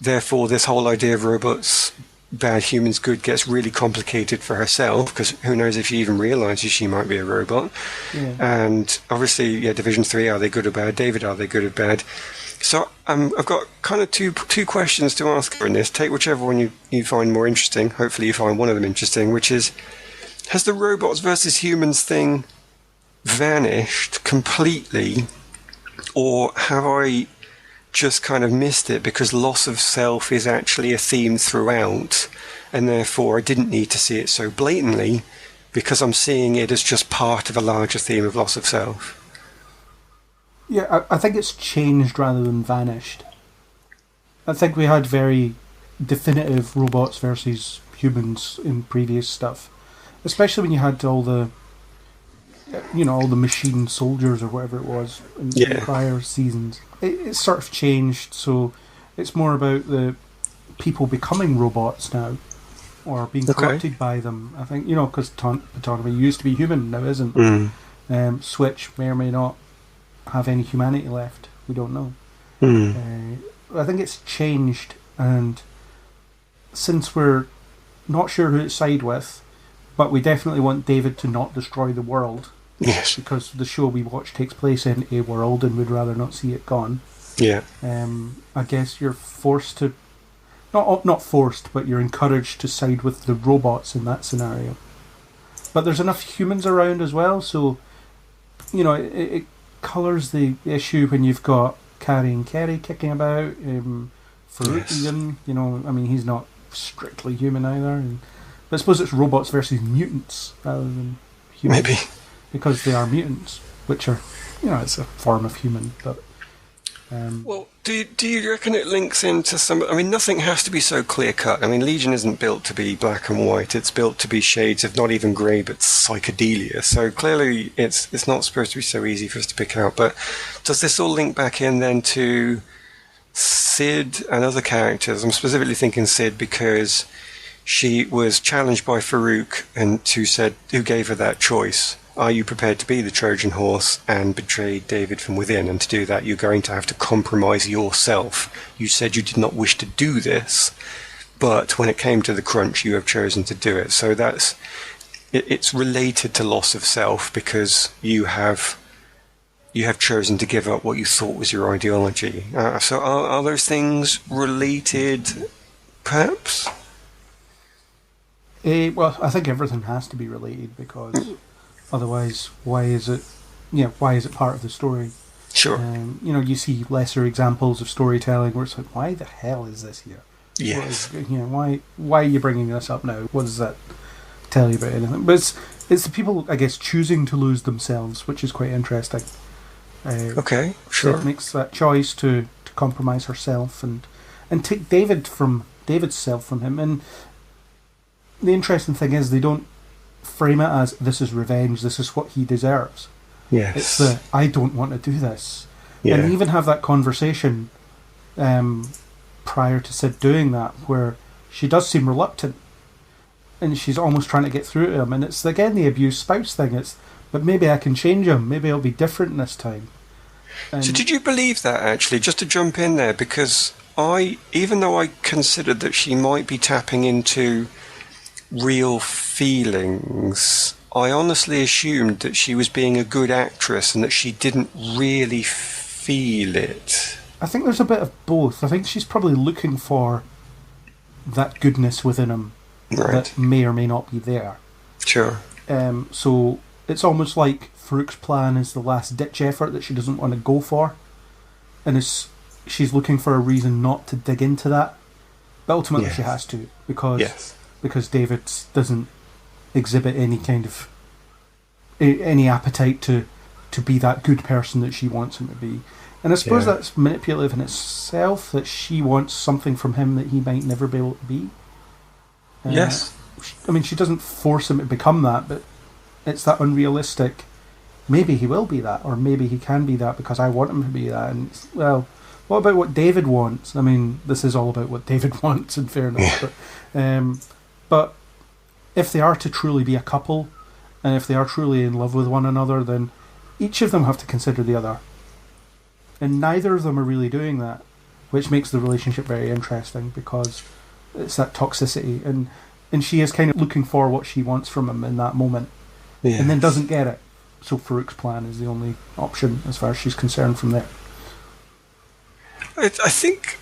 therefore this whole idea of robots bad, humans good gets really complicated for herself, because who knows if she even realizes she might be a robot. Yeah. And obviously, yeah, Division 3, are they good or bad? David, are they good or bad? So I've got kind of two questions to ask her in this. Take whichever one you find more interesting. Hopefully you find one of them interesting, which is, has the robots versus humans thing vanished completely, or have I just kind of missed it because loss of self is actually a theme throughout, and therefore I didn't need to see it so blatantly because I'm seeing it as just part of a larger theme of loss of self? Yeah, I think it's changed rather than vanished. I think we had very definitive robots versus humans in previous stuff, especially when you had all the machine soldiers or whatever it was in prior seasons. It's sort of changed, so it's more about the people becoming robots now, or being corrupted by them. I think, because Ptolemy used to be human, now isn't. Switch may or may not have any humanity left. We don't know. I think it's changed, and since we're not sure who to side with, but we definitely want David to not destroy the world. Yes. Because the show we watch takes place in a world and we'd rather not see it gone. Yeah. I guess you're forced to... Not forced, but you're encouraged to side with the robots in that scenario. But there's enough humans around as well, so... it colours the issue when you've got Carrie and Kerry kicking about. Farouk even, he's not strictly human either. But I suppose it's robots versus mutants rather than humans. Maybe. Because they are mutants, which are, it's a form of human. But well, do you reckon it links into some... I mean, nothing has to be so clear-cut. I mean, Legion isn't built to be black and white. It's built to be shades of not even grey, but psychedelia. So clearly it's not supposed to be so easy for us to pick out. But does this all link back in then to Sid and other characters? I'm specifically thinking Sid because she was challenged by Farouk and who gave her that choice. Are you prepared to be the Trojan horse and betray David from within? And to do that, you're going to have to compromise yourself. You said you did not wish to do this, but when it came to the crunch, you have chosen to do it. So it's related to loss of self because you have chosen to give up what you thought was your ideology. So are those things related, perhaps? Well, I think everything has to be related because... Otherwise, why is it part of the story? Sure. You see lesser examples of storytelling where it's like, why the hell is this here? Yes. Why are you bringing this up now? What does that tell you about anything? But it's the people, I guess, choosing to lose themselves, which is quite interesting. Okay, sure. It makes that choice to compromise herself and take David's self from him. And the interesting thing is they don't frame it as this is revenge, this is what he deserves. Yes. It's I don't want to do this. Yeah. And they even have that conversation prior to Sid doing that where she does seem reluctant and she's almost trying to get through to him, and it's again the abused spouse thing. But maybe I can change him, maybe it'll be different this time. So did you believe that, actually, just to jump in there, because even though I considered that she might be tapping into real feelings, I honestly assumed that she was being a good actress and that she didn't really feel it. I think there's a bit of both. I think she's probably looking for that goodness within him that may or may not be there. Sure. So it's almost like Farouk's plan is the last ditch effort that she doesn't want to go for, and she's looking for a reason not to dig into that. But ultimately, she has to because David doesn't exhibit any kind of any appetite to be that good person that she wants him to be. And I suppose that's manipulative in itself, that she wants something from him that he might never be able to be. Yes. I mean, she doesn't force him to become that, but it's that unrealistic, maybe he will be that, or maybe he can be that because I want him to be that. And, well, what about what David wants? I mean, this is all about what David wants, in fairness. But if they are to truly be a couple, and if they are truly in love with one another, then each of them have to consider the other. And neither of them are really doing that, which makes the relationship very interesting because it's that toxicity. And she is kind of looking for what she wants from him in that moment, and then doesn't get it. So Farouk's plan is the only option as far as she's concerned from there. I think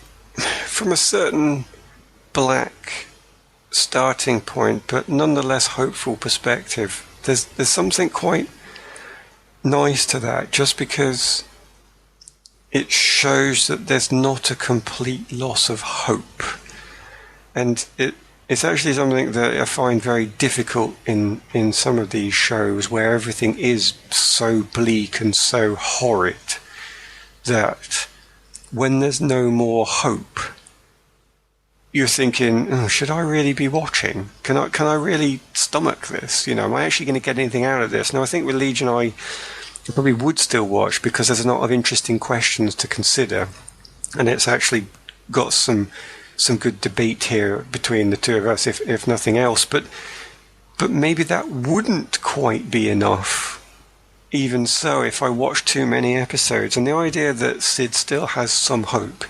from a certain black starting point, but nonetheless hopeful perspective, there's something quite nice to that, just because it shows that there's not a complete loss of hope. And it's actually something that I find very difficult in some of these shows where everything is so bleak and so horrid that when there's no more hope, you're thinking, oh, should I really be watching? Can I really stomach this? You know, am I actually going to get anything out of this? Now, I think with Legion, I probably would still watch because there's a lot of interesting questions to consider, and it's actually got some good debate here between the two of us, if nothing else. But maybe that wouldn't quite be enough. Even so, if I watch too many episodes, and the idea that Sid still has some hope,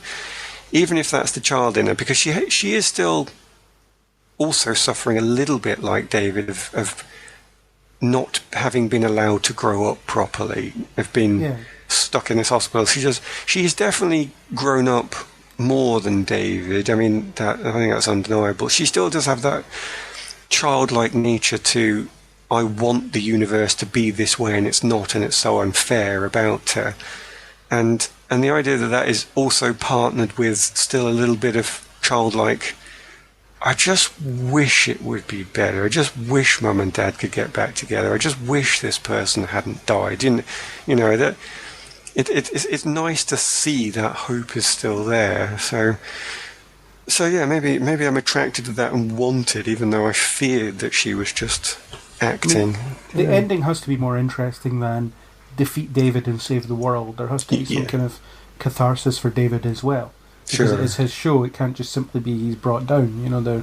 even if that's the child in her, because she is still also suffering a little bit like David of not having been allowed to grow up properly, of being stuck in this hospital. She's definitely grown up more than David. I mean, I think that's undeniable. She still does have that childlike nature to, I want the universe to be this way and it's not, and it's so unfair about her. And the idea that is also partnered with still a little bit of childlike, I just wish it would be better. I just wish Mum and Dad could get back together. I just wish this person hadn't died. You know that it's nice to see that hope is still there. So yeah, maybe I'm attracted to that and want it, even though I feared that she was just acting. The ending has to be more interesting than defeat David and save the world. There has to be some kind of catharsis for David as well. Because it is his show, it can't just simply be he's brought down. You know,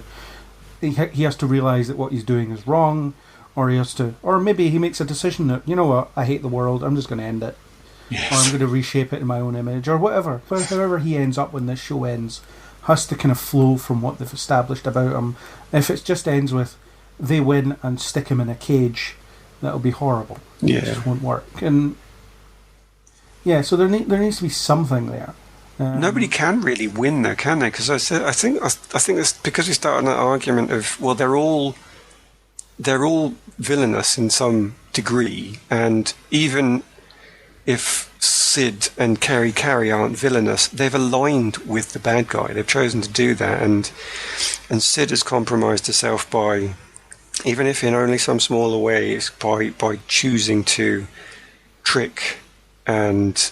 he has to realise that what he's doing is wrong, or maybe he makes a decision that, you know what, I hate the world, I'm just going to end it. Yes. Or I'm going to reshape it in my own image, or whatever. But however he ends up when this show ends has to kind of flow from what they've established about him. If it just ends with they win and stick him in a cage, that'll be horrible. Yeah. It just won't work. And yeah, so there needs to be something there. Nobody can really win though, can they? Because I think it's because we started an argument of, well, they're all villainous in some degree, and even if Sid and Carrie aren't villainous, they've aligned with the bad guy. They've chosen to do that, and Sid has compromised herself by, even if in only some smaller ways, by choosing to trick and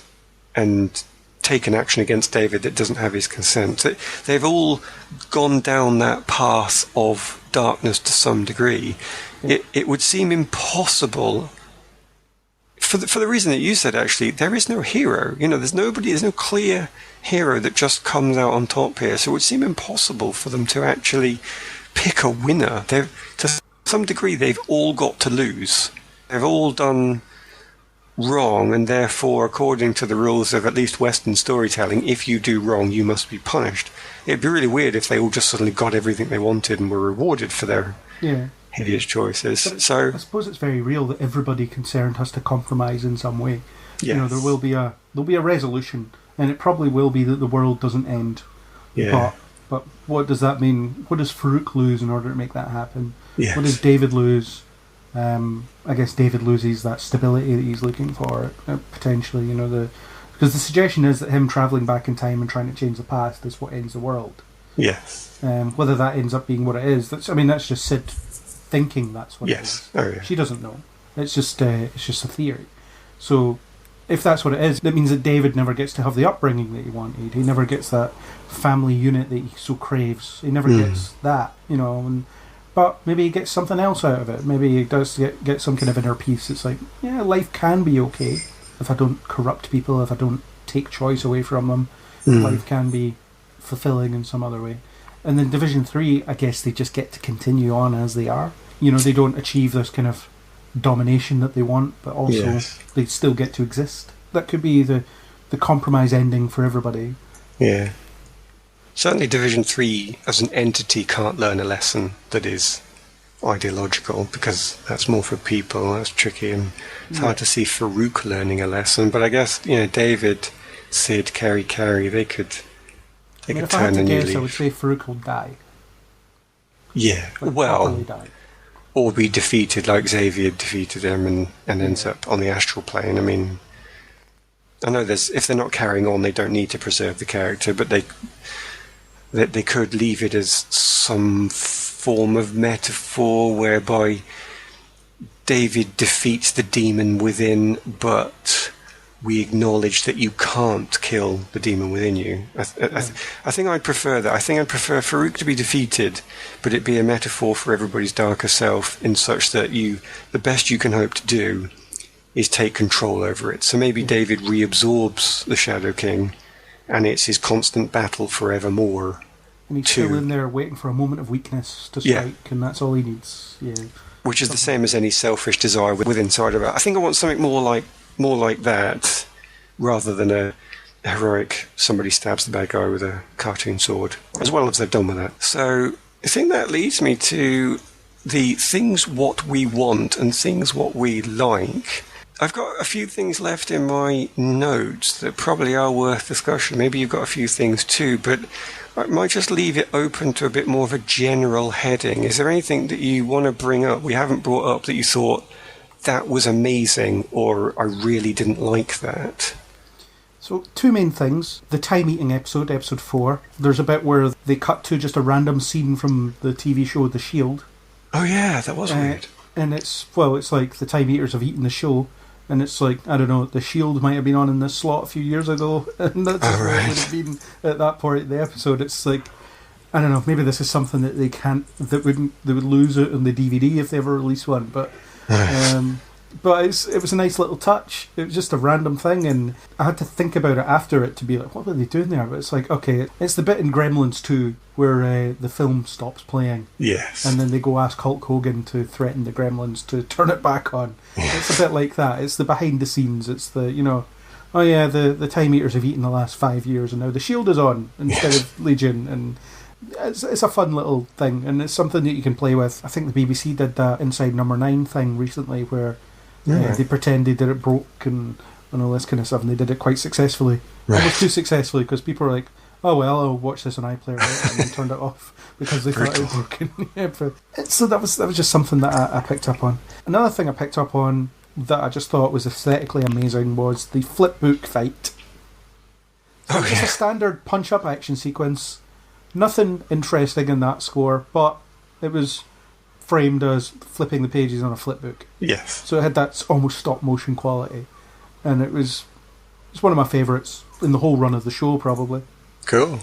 take an action against David that doesn't have his consent. They've all gone down that path of darkness to some degree. It would seem impossible, for the reason that you said, actually, there is no hero. You know, there's no clear hero that just comes out on top here. So it would seem impossible for them to actually pick a winner. To some degree, they've all got to lose. They've all done wrong, and therefore, according to the rules of at least Western storytelling, if you do wrong, you must be punished. It'd be really weird if they all just suddenly got everything they wanted and were rewarded for their hideous choices. So I suppose it's very real that everybody concerned has to compromise in some way. Yes. You know, there'll be a resolution And it probably will be that the world doesn't end. Yeah. But what does that mean? What does Farouk lose in order to make that happen? Yes. What does David lose? I guess David loses that stability that he's looking for, potentially, because the suggestion is that him travelling back in time and trying to change the past is what ends the world. Yes. Whether that ends up being what it is, that's just Sid thinking that's what it is. Oh, yeah. She doesn't know. It's just a theory. So if that's what it is, that means that David never gets to have the upbringing that he wanted. He never gets that family unit that he so craves. He never gets that, but maybe he gets something else out of it. Maybe he does get some kind of inner peace. It's like, yeah, life can be okay if I don't corrupt people, if I don't take choice away from them. Life can be fulfilling in some other way. And then Division 3, I guess they just get to continue on as they are. They don't achieve this kind of domination that they want, but also they still get to exist. That could be the compromise ending for everybody. Yeah. Certainly Division 3 as an entity can't learn a lesson that is ideological, because that's more for people, that's tricky, and it's hard to see Farouk learning a lesson. But I guess, David, Sid, Carrie, they could turn a new leaf. If I had to guess, I would say Farouk will die. Yeah, Properly die. Or be defeated like Xavier defeated him and ends up on the astral plane. I mean, I know if they're not carrying on, they don't need to preserve the character, but they could leave it as some form of metaphor whereby David defeats the demon within, but we acknowledge that you can't kill the demon within you. I think I'd prefer that. I think I'd prefer Farouk to be defeated, but it be a metaphor for everybody's darker self, in such that the best you can hope to do is take control over it. So maybe David reabsorbs the Shadow King, and it's his constant battle forevermore. And he's still in there waiting for a moment of weakness to strike, and that's all he needs. Yeah. Which is the same as any selfish desire within inside of it. I think I want something more like that, rather than a heroic somebody stabs the bad guy with a cartoon sword, as well as they've done with that. So I think that leads me to the things what we want and things what we like. I've got a few things left in my notes that probably are worth discussion. Maybe you've got a few things too, but I might just leave it open to a bit more of a general heading. Is there anything that you want to bring up, we haven't brought up, that you thought that was amazing, or I really didn't like that? So, two main things. The time-eating episode 4. There's a bit where they cut to just a random scene from the TV show The Shield. Oh yeah, that was weird. And it's like the Time Eaters have eaten the show, and it's like, I don't know, The Shield might have been on in this slot a few years ago, and that's what it would have been at that point in the episode. It's like, I don't know, maybe this is something that they would lose out on the DVD if they ever release one, but but it was a nice little touch. It was just a random thing, and I had to think about it after it to be like, what were they doing there? But it's like, okay, it's the bit in Gremlins 2 where the film stops playing. Yes. And then they go ask Hulk Hogan to threaten the Gremlins to turn it back on. It's a bit like that. It's the behind the scenes. It's the, oh yeah, the Time Eaters have eaten the last 5 years, and now the Shield is on instead of Legion, and it's a fun little thing, and it's something that you can play with. I think the BBC did that Inside Number 9 thing recently, where they pretended that it broke and all this kind of stuff, and they did it quite successfully. Almost too successfully, because people were like, oh well, I'll watch this on iPlayer, and then turned it off because they thought it was broken. So that was just something that I picked up on. Another thing I picked up on that I just thought was aesthetically amazing was the flip book fight. So it's a standard punch-up action sequence. Nothing interesting in that score, but it was framed as flipping the pages on a flip book. Yes. So it had that almost stop-motion quality. And it's one of my favourites in the whole run of the show, probably. Cool.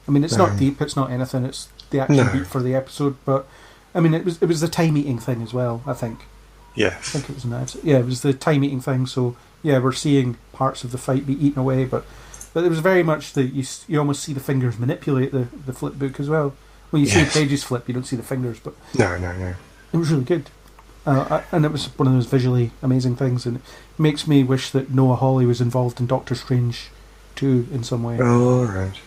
I mean, it's not deep, it's not anything, it's the action beat for the episode, but I mean, it was the time-eating thing as well, I think. Yes. I think it was an episode. Yeah, it was the time-eating thing, so yeah, we're seeing parts of the fight be eaten away, but it was very much that you almost see the fingers manipulate the flip book as well. When you see the pages flip, you don't see the fingers, but No. It was really good. And it was one of those visually amazing things, and it makes me wish that Noah Hawley was involved in Doctor Strange too, in some way. Oh, right.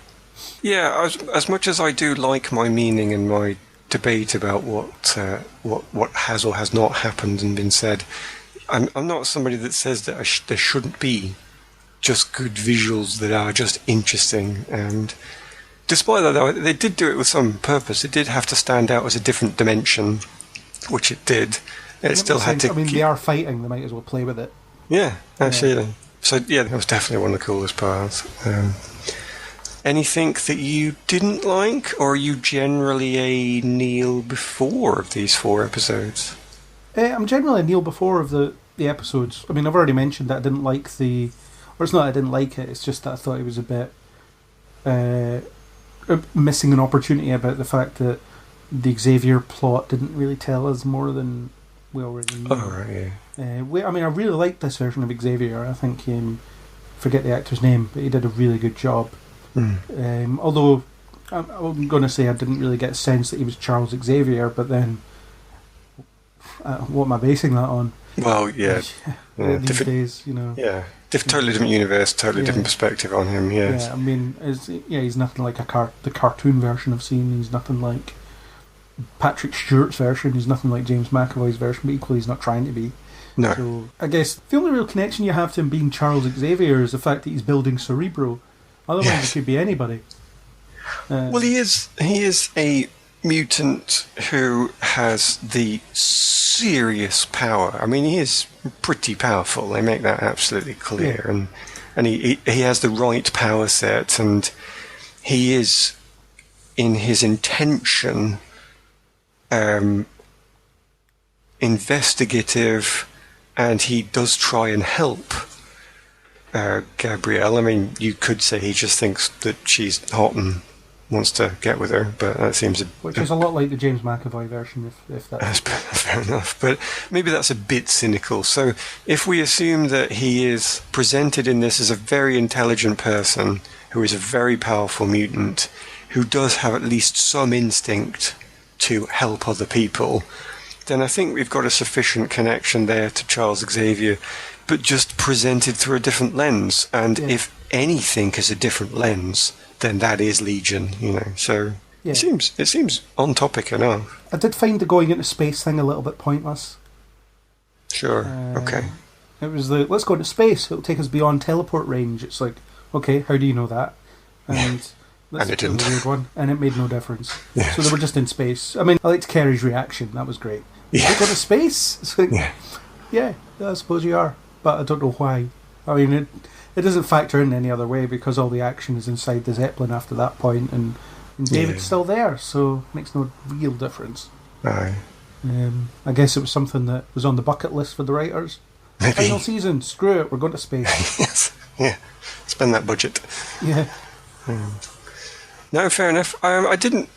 Yeah, as much as I do like my meaning and my debate about what has or has not happened and been said, I'm not somebody that says that there shouldn't be just good visuals that are just interesting. And despite that, though, they did do it with some purpose. It did have to stand out as a different dimension, which it did. It still had to. I mean, they are fighting. They might as well play with it. Yeah, absolutely. Yeah. So yeah, that was definitely one of the coolest parts. Anything that you didn't like, or are you generally a kneel before of these 4 episodes? I'm generally a kneel before of the episodes. I mean, I've already mentioned that I didn't like or it's not I didn't like it, it's just that I thought it was a bit missing an opportunity about the fact that the Xavier plot didn't really tell us more than we already knew. Oh, right, yeah. I mean, I really liked this version of Xavier. I think, forget the actor's name, but he did a really good job. Although I'm going to say I didn't really get a sense that he was Charles Xavier, but then what am I basing that on? Well, yeah. These days, Yeah, totally different universe, totally different perspective on him, yes. Yeah, I mean, he's nothing like the cartoon version I've seen. He's nothing like Patrick Stewart's version. He's nothing like James McAvoy's version, but equally he's not trying to be. No. So I guess the only real connection you have to him being Charles Xavier is the fact that he's building Cerebro. Otherwise, it could be anybody. Well, he is a mutant who has the serious power. I mean, he is pretty powerful. They make that absolutely clear, and he has the right power set, and he is, in his intention, investigative, and he does try and help Gabrielle. I mean, you could say he just thinks that she's hot and wants to get with her, but that seems which is a lot like the James McAvoy version, if that's fair enough. But maybe that's a bit cynical. So if we assume that he is presented in this as a very intelligent person who is a very powerful mutant, who does have at least some instinct to help other people, then I think we've got a sufficient connection there to Charles Xavier, but just presented through a different lens. And if anything is a different lens, then that is Legion, So it seems on topic enough. I did find the going into space thing a little bit pointless. Sure. Okay. It was let's go into space. It'll take us beyond teleport range. It's like, okay, how do you know that? And and it didn't. A weird one, and it made no difference. Yes. So they were just in space. I mean, I liked Kerry's reaction. That was great. Yeah. They go to space. It's like, yeah, I suppose you are, but I don't know why. I mean, it doesn't factor in any other way because all the action is inside the Zeppelin after that point, and David's still there, so it makes no real difference. Aye. I guess it was something that was on the bucket list for the writers. Maybe. Final season, screw it, we're going to space. Yes, yeah, spend that budget. Yeah. No, fair enough. I didn't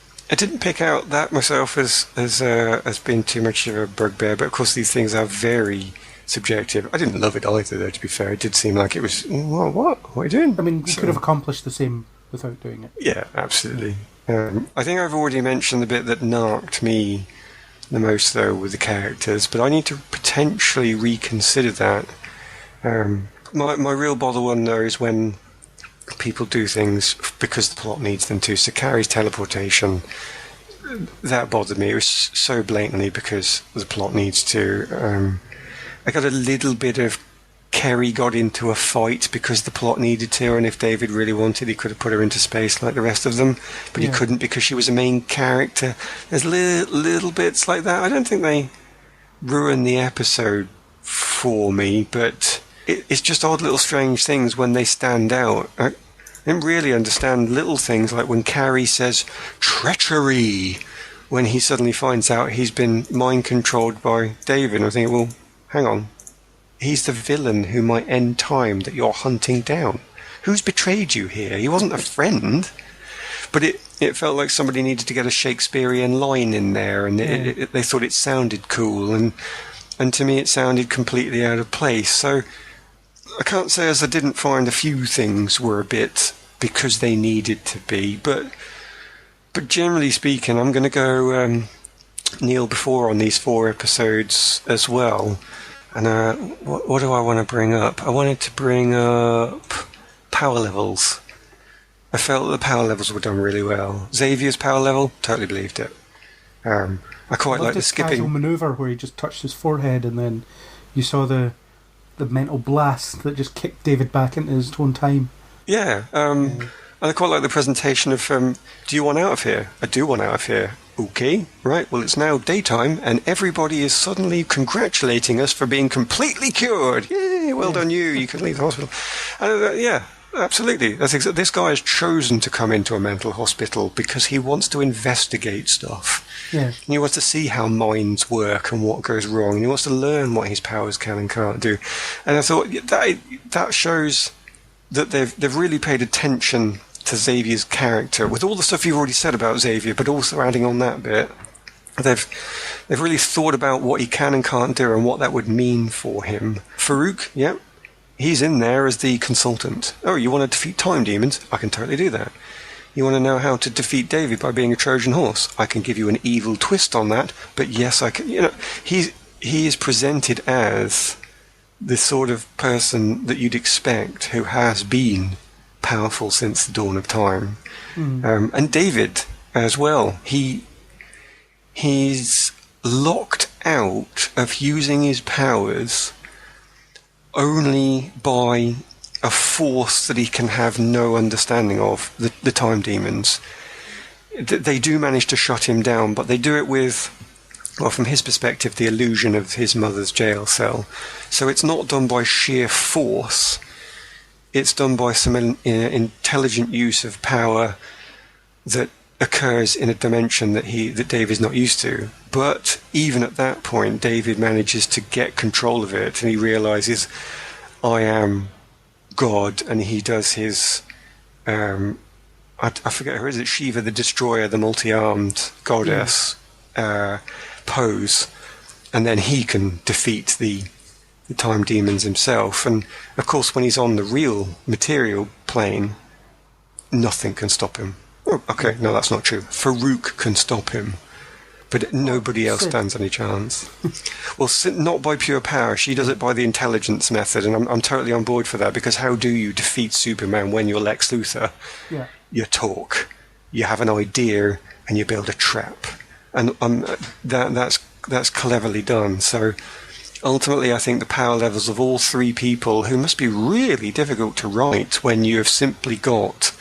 pick out that myself as being too much of a bugbear, but of course these things are very subjective. I didn't love it either, though, to be fair. It did seem like it was, what are you doing? I mean, you could have accomplished the same without doing it. Yeah, absolutely. I think I've already mentioned the bit that narked me the most, though, with the characters, but I need to potentially reconsider that. My real bother one, though, is when people do things because the plot needs them to. So Carrie's teleportation, that bothered me. It was so blatantly because the plot needs to. I got a little bit of Kerry got into a fight because the plot needed to, and if David really wanted, he could have put her into space like the rest of them, but he couldn't because she was a main character. There's little bits like that. I don't think they ruin the episode for me, but it's just odd little strange things when they stand out. I didn't really understand little things like when Carrie says treachery when he suddenly finds out he's been mind-controlled by David. And I think, well, hang on. He's the villain who might end time that you're hunting down. Who's betrayed you here? He wasn't a friend. But it felt like somebody needed to get a Shakespearean line in there, and they thought it sounded cool, and to me it sounded completely out of place. So I can't say as I didn't find a few things were a bit because they needed to be, but generally speaking, I'm going to go kneel before on these 4 episodes as well. And what do I want to bring up? I wanted to bring up power levels. I felt that the power levels were done really well. Xavier's power level, totally believed it. I quite like the skipping casual maneuver where he just touched his forehead, and then you saw the the mental blast that just kicked David back into his own time. Yeah, and I quite like the presentation of, do you want out of here? I do want out of here. Okay, right, well, it's now daytime, and everybody is suddenly congratulating us for being completely cured. Yay, well done you can leave the hospital. And, yeah, absolutely. This guy has chosen to come into a mental hospital because he wants to investigate stuff. Yeah. He wants to see how minds work and what goes wrong, and he wants to learn what his powers can and can't do. And I thought that shows that they've really paid attention to Xavier's character, with all the stuff you've already said about Xavier, but also adding on that bit. They've really thought about what he can and can't do and what that would mean for him. Farouk, yeah, he's in there as the consultant. Oh, you want to defeat time demons? I can totally do that. You want to know how to defeat David by being a Trojan horse? I can give you an evil twist on that, but yes, I can. He is presented as the sort of person that you'd expect who has been powerful since the dawn of time. And David as well, he's locked out of using his powers only by a force that he can have no understanding of, the time demons. They do manage to shut him down, but they do it with, well, from his perspective, the illusion of his mother's jail cell. So it's not done by sheer force. It's done by some intelligent use of power that occurs in a dimension that Dave is not used to. But even at that point, David manages to get control of it, and he realizes, I am God, and he does his, I forget who is it, Shiva the Destroyer, the multi-armed goddess pose, and then he can defeat the time demons himself. And of course, when he's on the real material plane, nothing can stop him. Oh, okay, no, that's not true. Farouk can stop him, but nobody else stands any chance. Well, not by pure power. She does it by the intelligence method, and I'm totally on board for that, because how do you defeat Superman when you're Lex Luthor? Yeah. You talk, you have an idea, and you build a trap, and that's cleverly done. So ultimately, I think the power levels of all three people, who must be really difficult to write when you have simply got,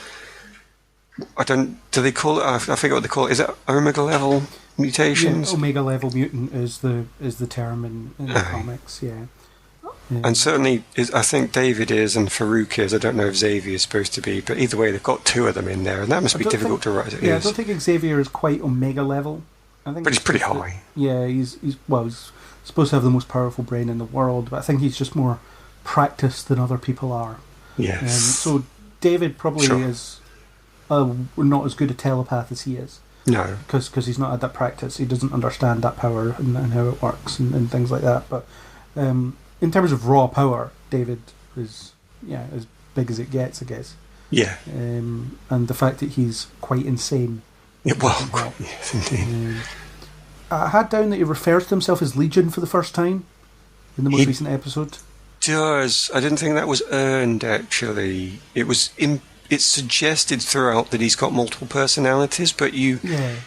do they call it, I forget what they call it, is it Omega level mutations? Yeah, Omega level mutant is the term in the comics, yeah. And certainly, I think David is and Farouk is. I don't know if Xavier is supposed to be, but either way, they've got two of them in there, and that must be difficult to write. Yeah, I don't think Xavier is quite Omega level. But he's pretty high. Yeah, he's supposed to have the most powerful brain in the world, but I think he's just more practiced than other people are. Yes. So David probably is not as good a telepath as he is. No. Because he's not had that practice. He doesn't understand that power and how it works and things like that. But in terms of raw power, David is as big as it gets, I guess. Yeah. And the fact that he's quite insane. Yeah, well, yes, indeed. I had down that he refers to himself as Legion for the first time in the most recent episode. Does. I didn't think that was earned, actually. It's suggested throughout that he's got multiple personalities, but you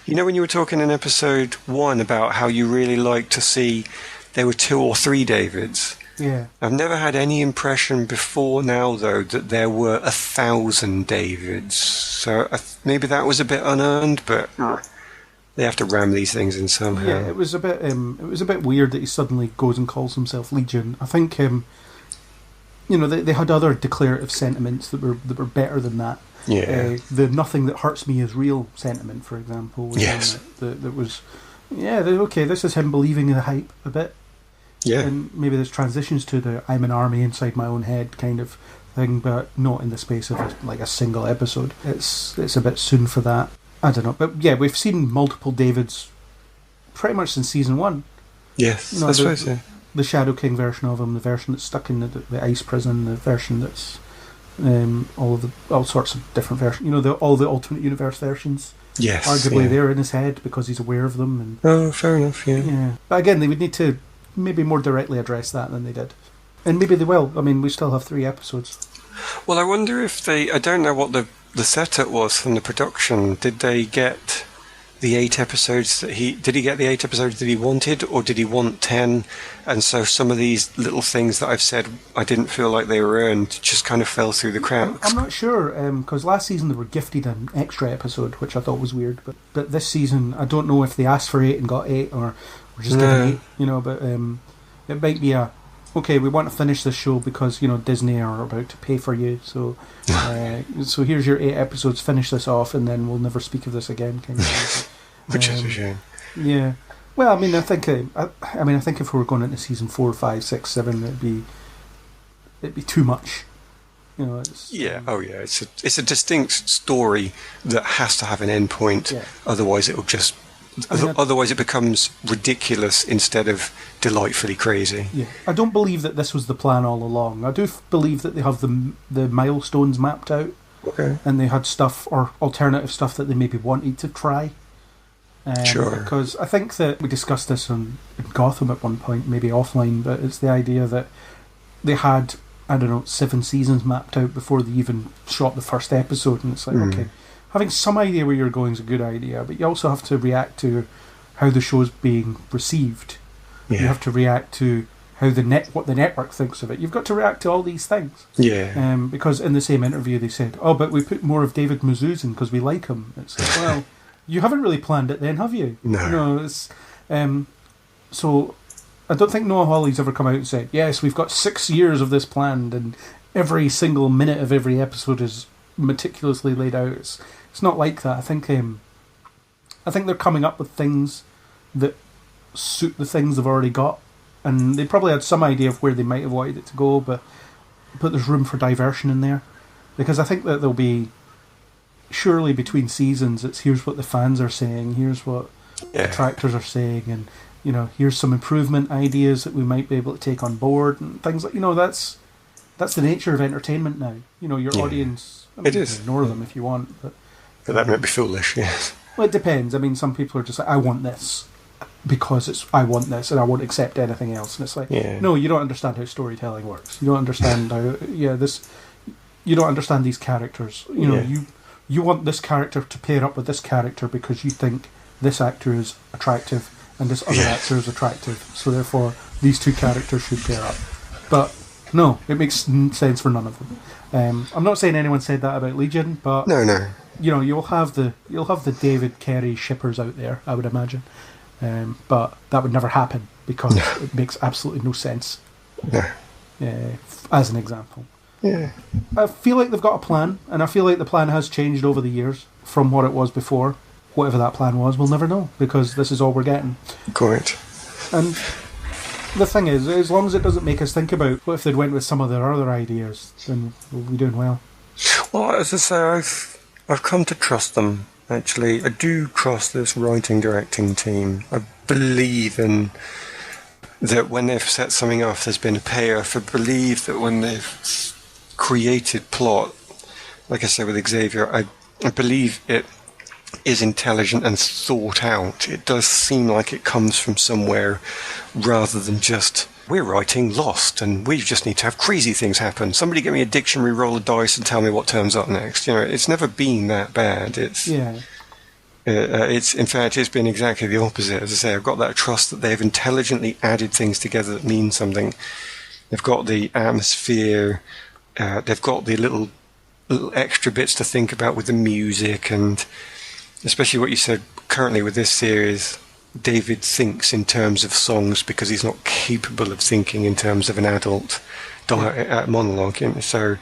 know when you were talking in episode 1 about how you really like to see there were 2 or 3 Davids. Yeah. I've never had any impression before now, though, that there were 1,000 Davids. So maybe that was a bit unearned, but they have to ram these things in somehow. Yeah, it was a bit weird that he suddenly goes and calls himself Legion. I think they had other declarative sentiments that were better than that. Yeah. The "nothing that hurts me is real" sentiment, for example. Yes. That was, okay, this is him believing in the hype a bit. Yeah. And maybe there's transitions to the "I'm an army inside my own head" kind of thing, but not in the space of a single episode. It's a bit soon for that. I don't know. But yeah, we've seen multiple Davids pretty much since season 1. Yes, that's right. The Shadow King version of him, the version that's stuck in the ice prison, the version that's all sorts of different versions. All the alternate universe versions. Yes, arguably they're in his head because he's aware of them. And, fair enough. Yeah. But again, they would need to maybe more directly address that than they did, and maybe they will. I mean, we still have 3 episodes. Well, I wonder if I don't know what the setup was from the production. Did they get the 8 episodes that he get the 8 episodes that he wanted, or did he want 10? And so some of these little things that I've said I didn't feel like they were earned just kind of fell through the cracks. I'm not sure, because last season they were gifted an extra episode, which I thought was weird. But this season, I don't know if they asked for 8 and got 8, or just given 8. You know, but it might be okay, we want to finish this show because, you know, Disney are about to pay for you, so so here's your 8 episodes, finish this off, and then we'll never speak of this again. Kind of thing. Which is a shame. Yeah. Well, I mean, I think if we were going into season 4, 5, 6, 7, it'd be too much. You know, it's a distinct story that has to have an end point. Yeah. Otherwise, it'll just. Otherwise, it becomes ridiculous instead of delightfully crazy. Yeah, I don't believe that this was the plan all along. I do believe that they have the milestones mapped out, and they had stuff or alternative stuff that they maybe wanted to try. Sure. Because I think that we discussed this in Gotham at one point, maybe offline, but it's the idea that they had, I don't know, 7 seasons mapped out before they even shot the first episode, and it's like, okay. Having some idea where you're going is a good idea, but you also have to react to how the show's being received. Yeah. You have to react to how what the network thinks of it. You've got to react to all these things. Yeah. Because in the same interview they said, "Oh, but we put more of David Mazouz in because we like him." It's like, well, you haven't really planned it, then, have you? No. It's so. I don't think Noah Hawley's ever come out and said, "Yes, we've got 6 years of this planned, and every single minute of every episode is meticulously laid out." It's not like that. I think they're coming up with things that suit the things they've already got, and they probably had some idea of where they might have wanted it to go, but there's room for diversion in there, because I think that there'll be, surely between seasons, it's here's what the fans are saying, here's what detractors are saying, and, you know, here's some improvement ideas that we might be able to take on board, and things like, you know, that's the nature of entertainment now. You know, your audience, I mean, it is. Ignore them if you want, but that might be foolish, yes. Well, it depends. I mean, some people are just like, I want this because I want this and I won't accept anything else. And it's like, no, you don't understand how storytelling works. You don't understand how, you don't understand these characters. You know, you want this character to pair up with this character because you think this actor is attractive and this other actor is attractive. So therefore, these two characters should pair up. But no, it makes sense for none of them. I'm not saying anyone said that about Legion, but no. You know, you'll have the David Kerry shippers out there, I would imagine, but that would never happen because it makes absolutely no sense. No. As an example. Yeah. I feel like they've got a plan, and I feel like the plan has changed over the years from what it was before. Whatever that plan was, we'll never know because this is all we're getting. Correct. And the thing is, as long as it doesn't make us think about what if they'd went with some of their other ideas, then we'll be doing well. Well, as I say, I've come to trust them, actually. I do trust this writing-directing team. I believe in that when they've set something off, there's been a payoff. I believe that when they've created plot, like I said with Xavier, I believe it is intelligent and thought out. It does seem like it comes from somewhere rather than just, we're writing Lost and we just need to have crazy things happen. Somebody get me a dictionary, roll a dice and tell me what turns up next. You know, it's never been that bad. It's in fact, it's been exactly the opposite. As I say, I've got that trust that they've intelligently added things together that mean something. They've got the atmosphere, they've got the little extra bits to think about with the music, and especially what you said currently with this series, David thinks in terms of songs because he's not capable of thinking in terms of an adult monologue. So,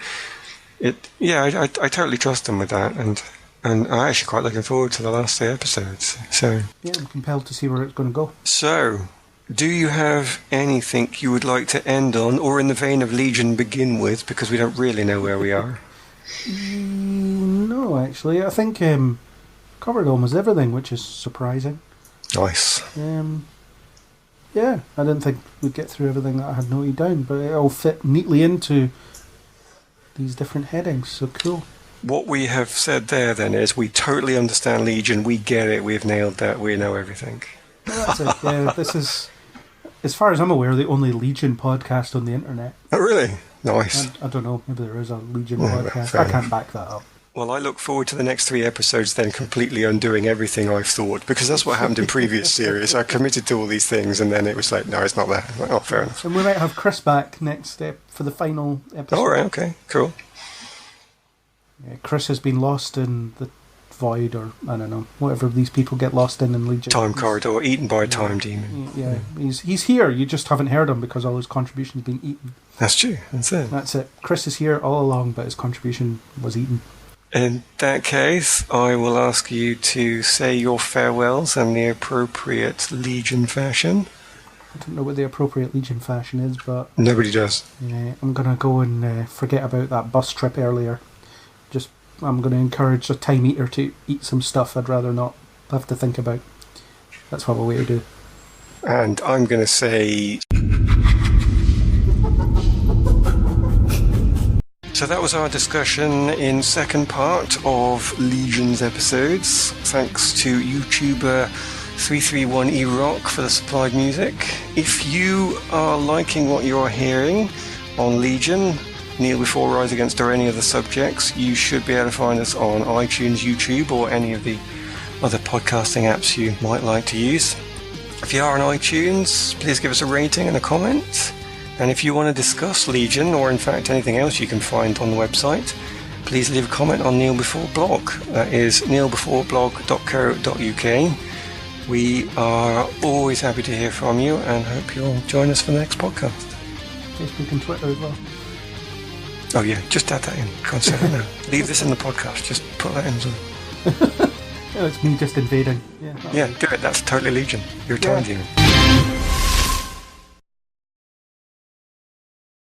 I totally trust him with that, and I'm actually quite looking forward to the last 3 episodes. So yeah, I'm compelled to see where it's going to go. So, do you have anything you would like to end on, or in the vein of Legion begin with, because we don't really know where we are? No, actually, I think covered almost everything, which is surprising. Nice. Yeah, I didn't think we'd get through everything that I had noted down, but it all fit neatly into these different headings, so cool. What we have said there then is we totally understand Legion, we get it, we've nailed that, we know everything. Well, that's it. Yeah, this is, as far as I'm aware, the only Legion podcast on the internet. Oh, really? Nice. I don't know, maybe there is a Legion podcast. I can't back that up. Well, I look forward to the next 3 episodes then completely undoing everything I've thought, because that's what happened in previous series. I committed to all these things, and then it was like, no, it's not there. Like, oh, fair enough. And we might have Chris back next for the final episode. All right, okay, cool. Yeah, Chris has been lost in the void, or I don't know, whatever these people get lost in Legion. Time corridor, eaten by a time demon. Yeah, he's here. You just haven't heard him because all his contribution's been eaten. That's true. That's it. Chris is here all along, but his contribution was eaten. In that case, I will ask you to say your farewells in the appropriate Legion fashion. I don't know what the appropriate Legion fashion is, but... Nobody does. I'm going to go and forget about that bus trip earlier. I'm going to encourage a time eater to eat some stuff I'd rather not have to think about. That's probably a way to do. And I'm going to say... So that was our discussion in second part of Legion's episodes. Thanks to YouTuber 331 ERock for the supplied music. If you are liking what you're hearing on Legion, Kneel Before, Rise Against, or any of the subjects, you should be able to find us on iTunes, YouTube, or any of the other podcasting apps you might like to use. If you are on iTunes, please give us a rating and a comment. And if you want to discuss Legion, or in fact anything else you can find on the website, please leave a comment on Kneel Before Blog. That is kneelbeforeblog.co.uk. We are always happy to hear from you and hope you'll join us for the next podcast. Facebook and Twitter as well. Oh yeah, just add that in. Can't say that now. Leave this in the podcast. Just put that in. It's me just invading. Yeah, do it. That's totally Legion. You're a time demon.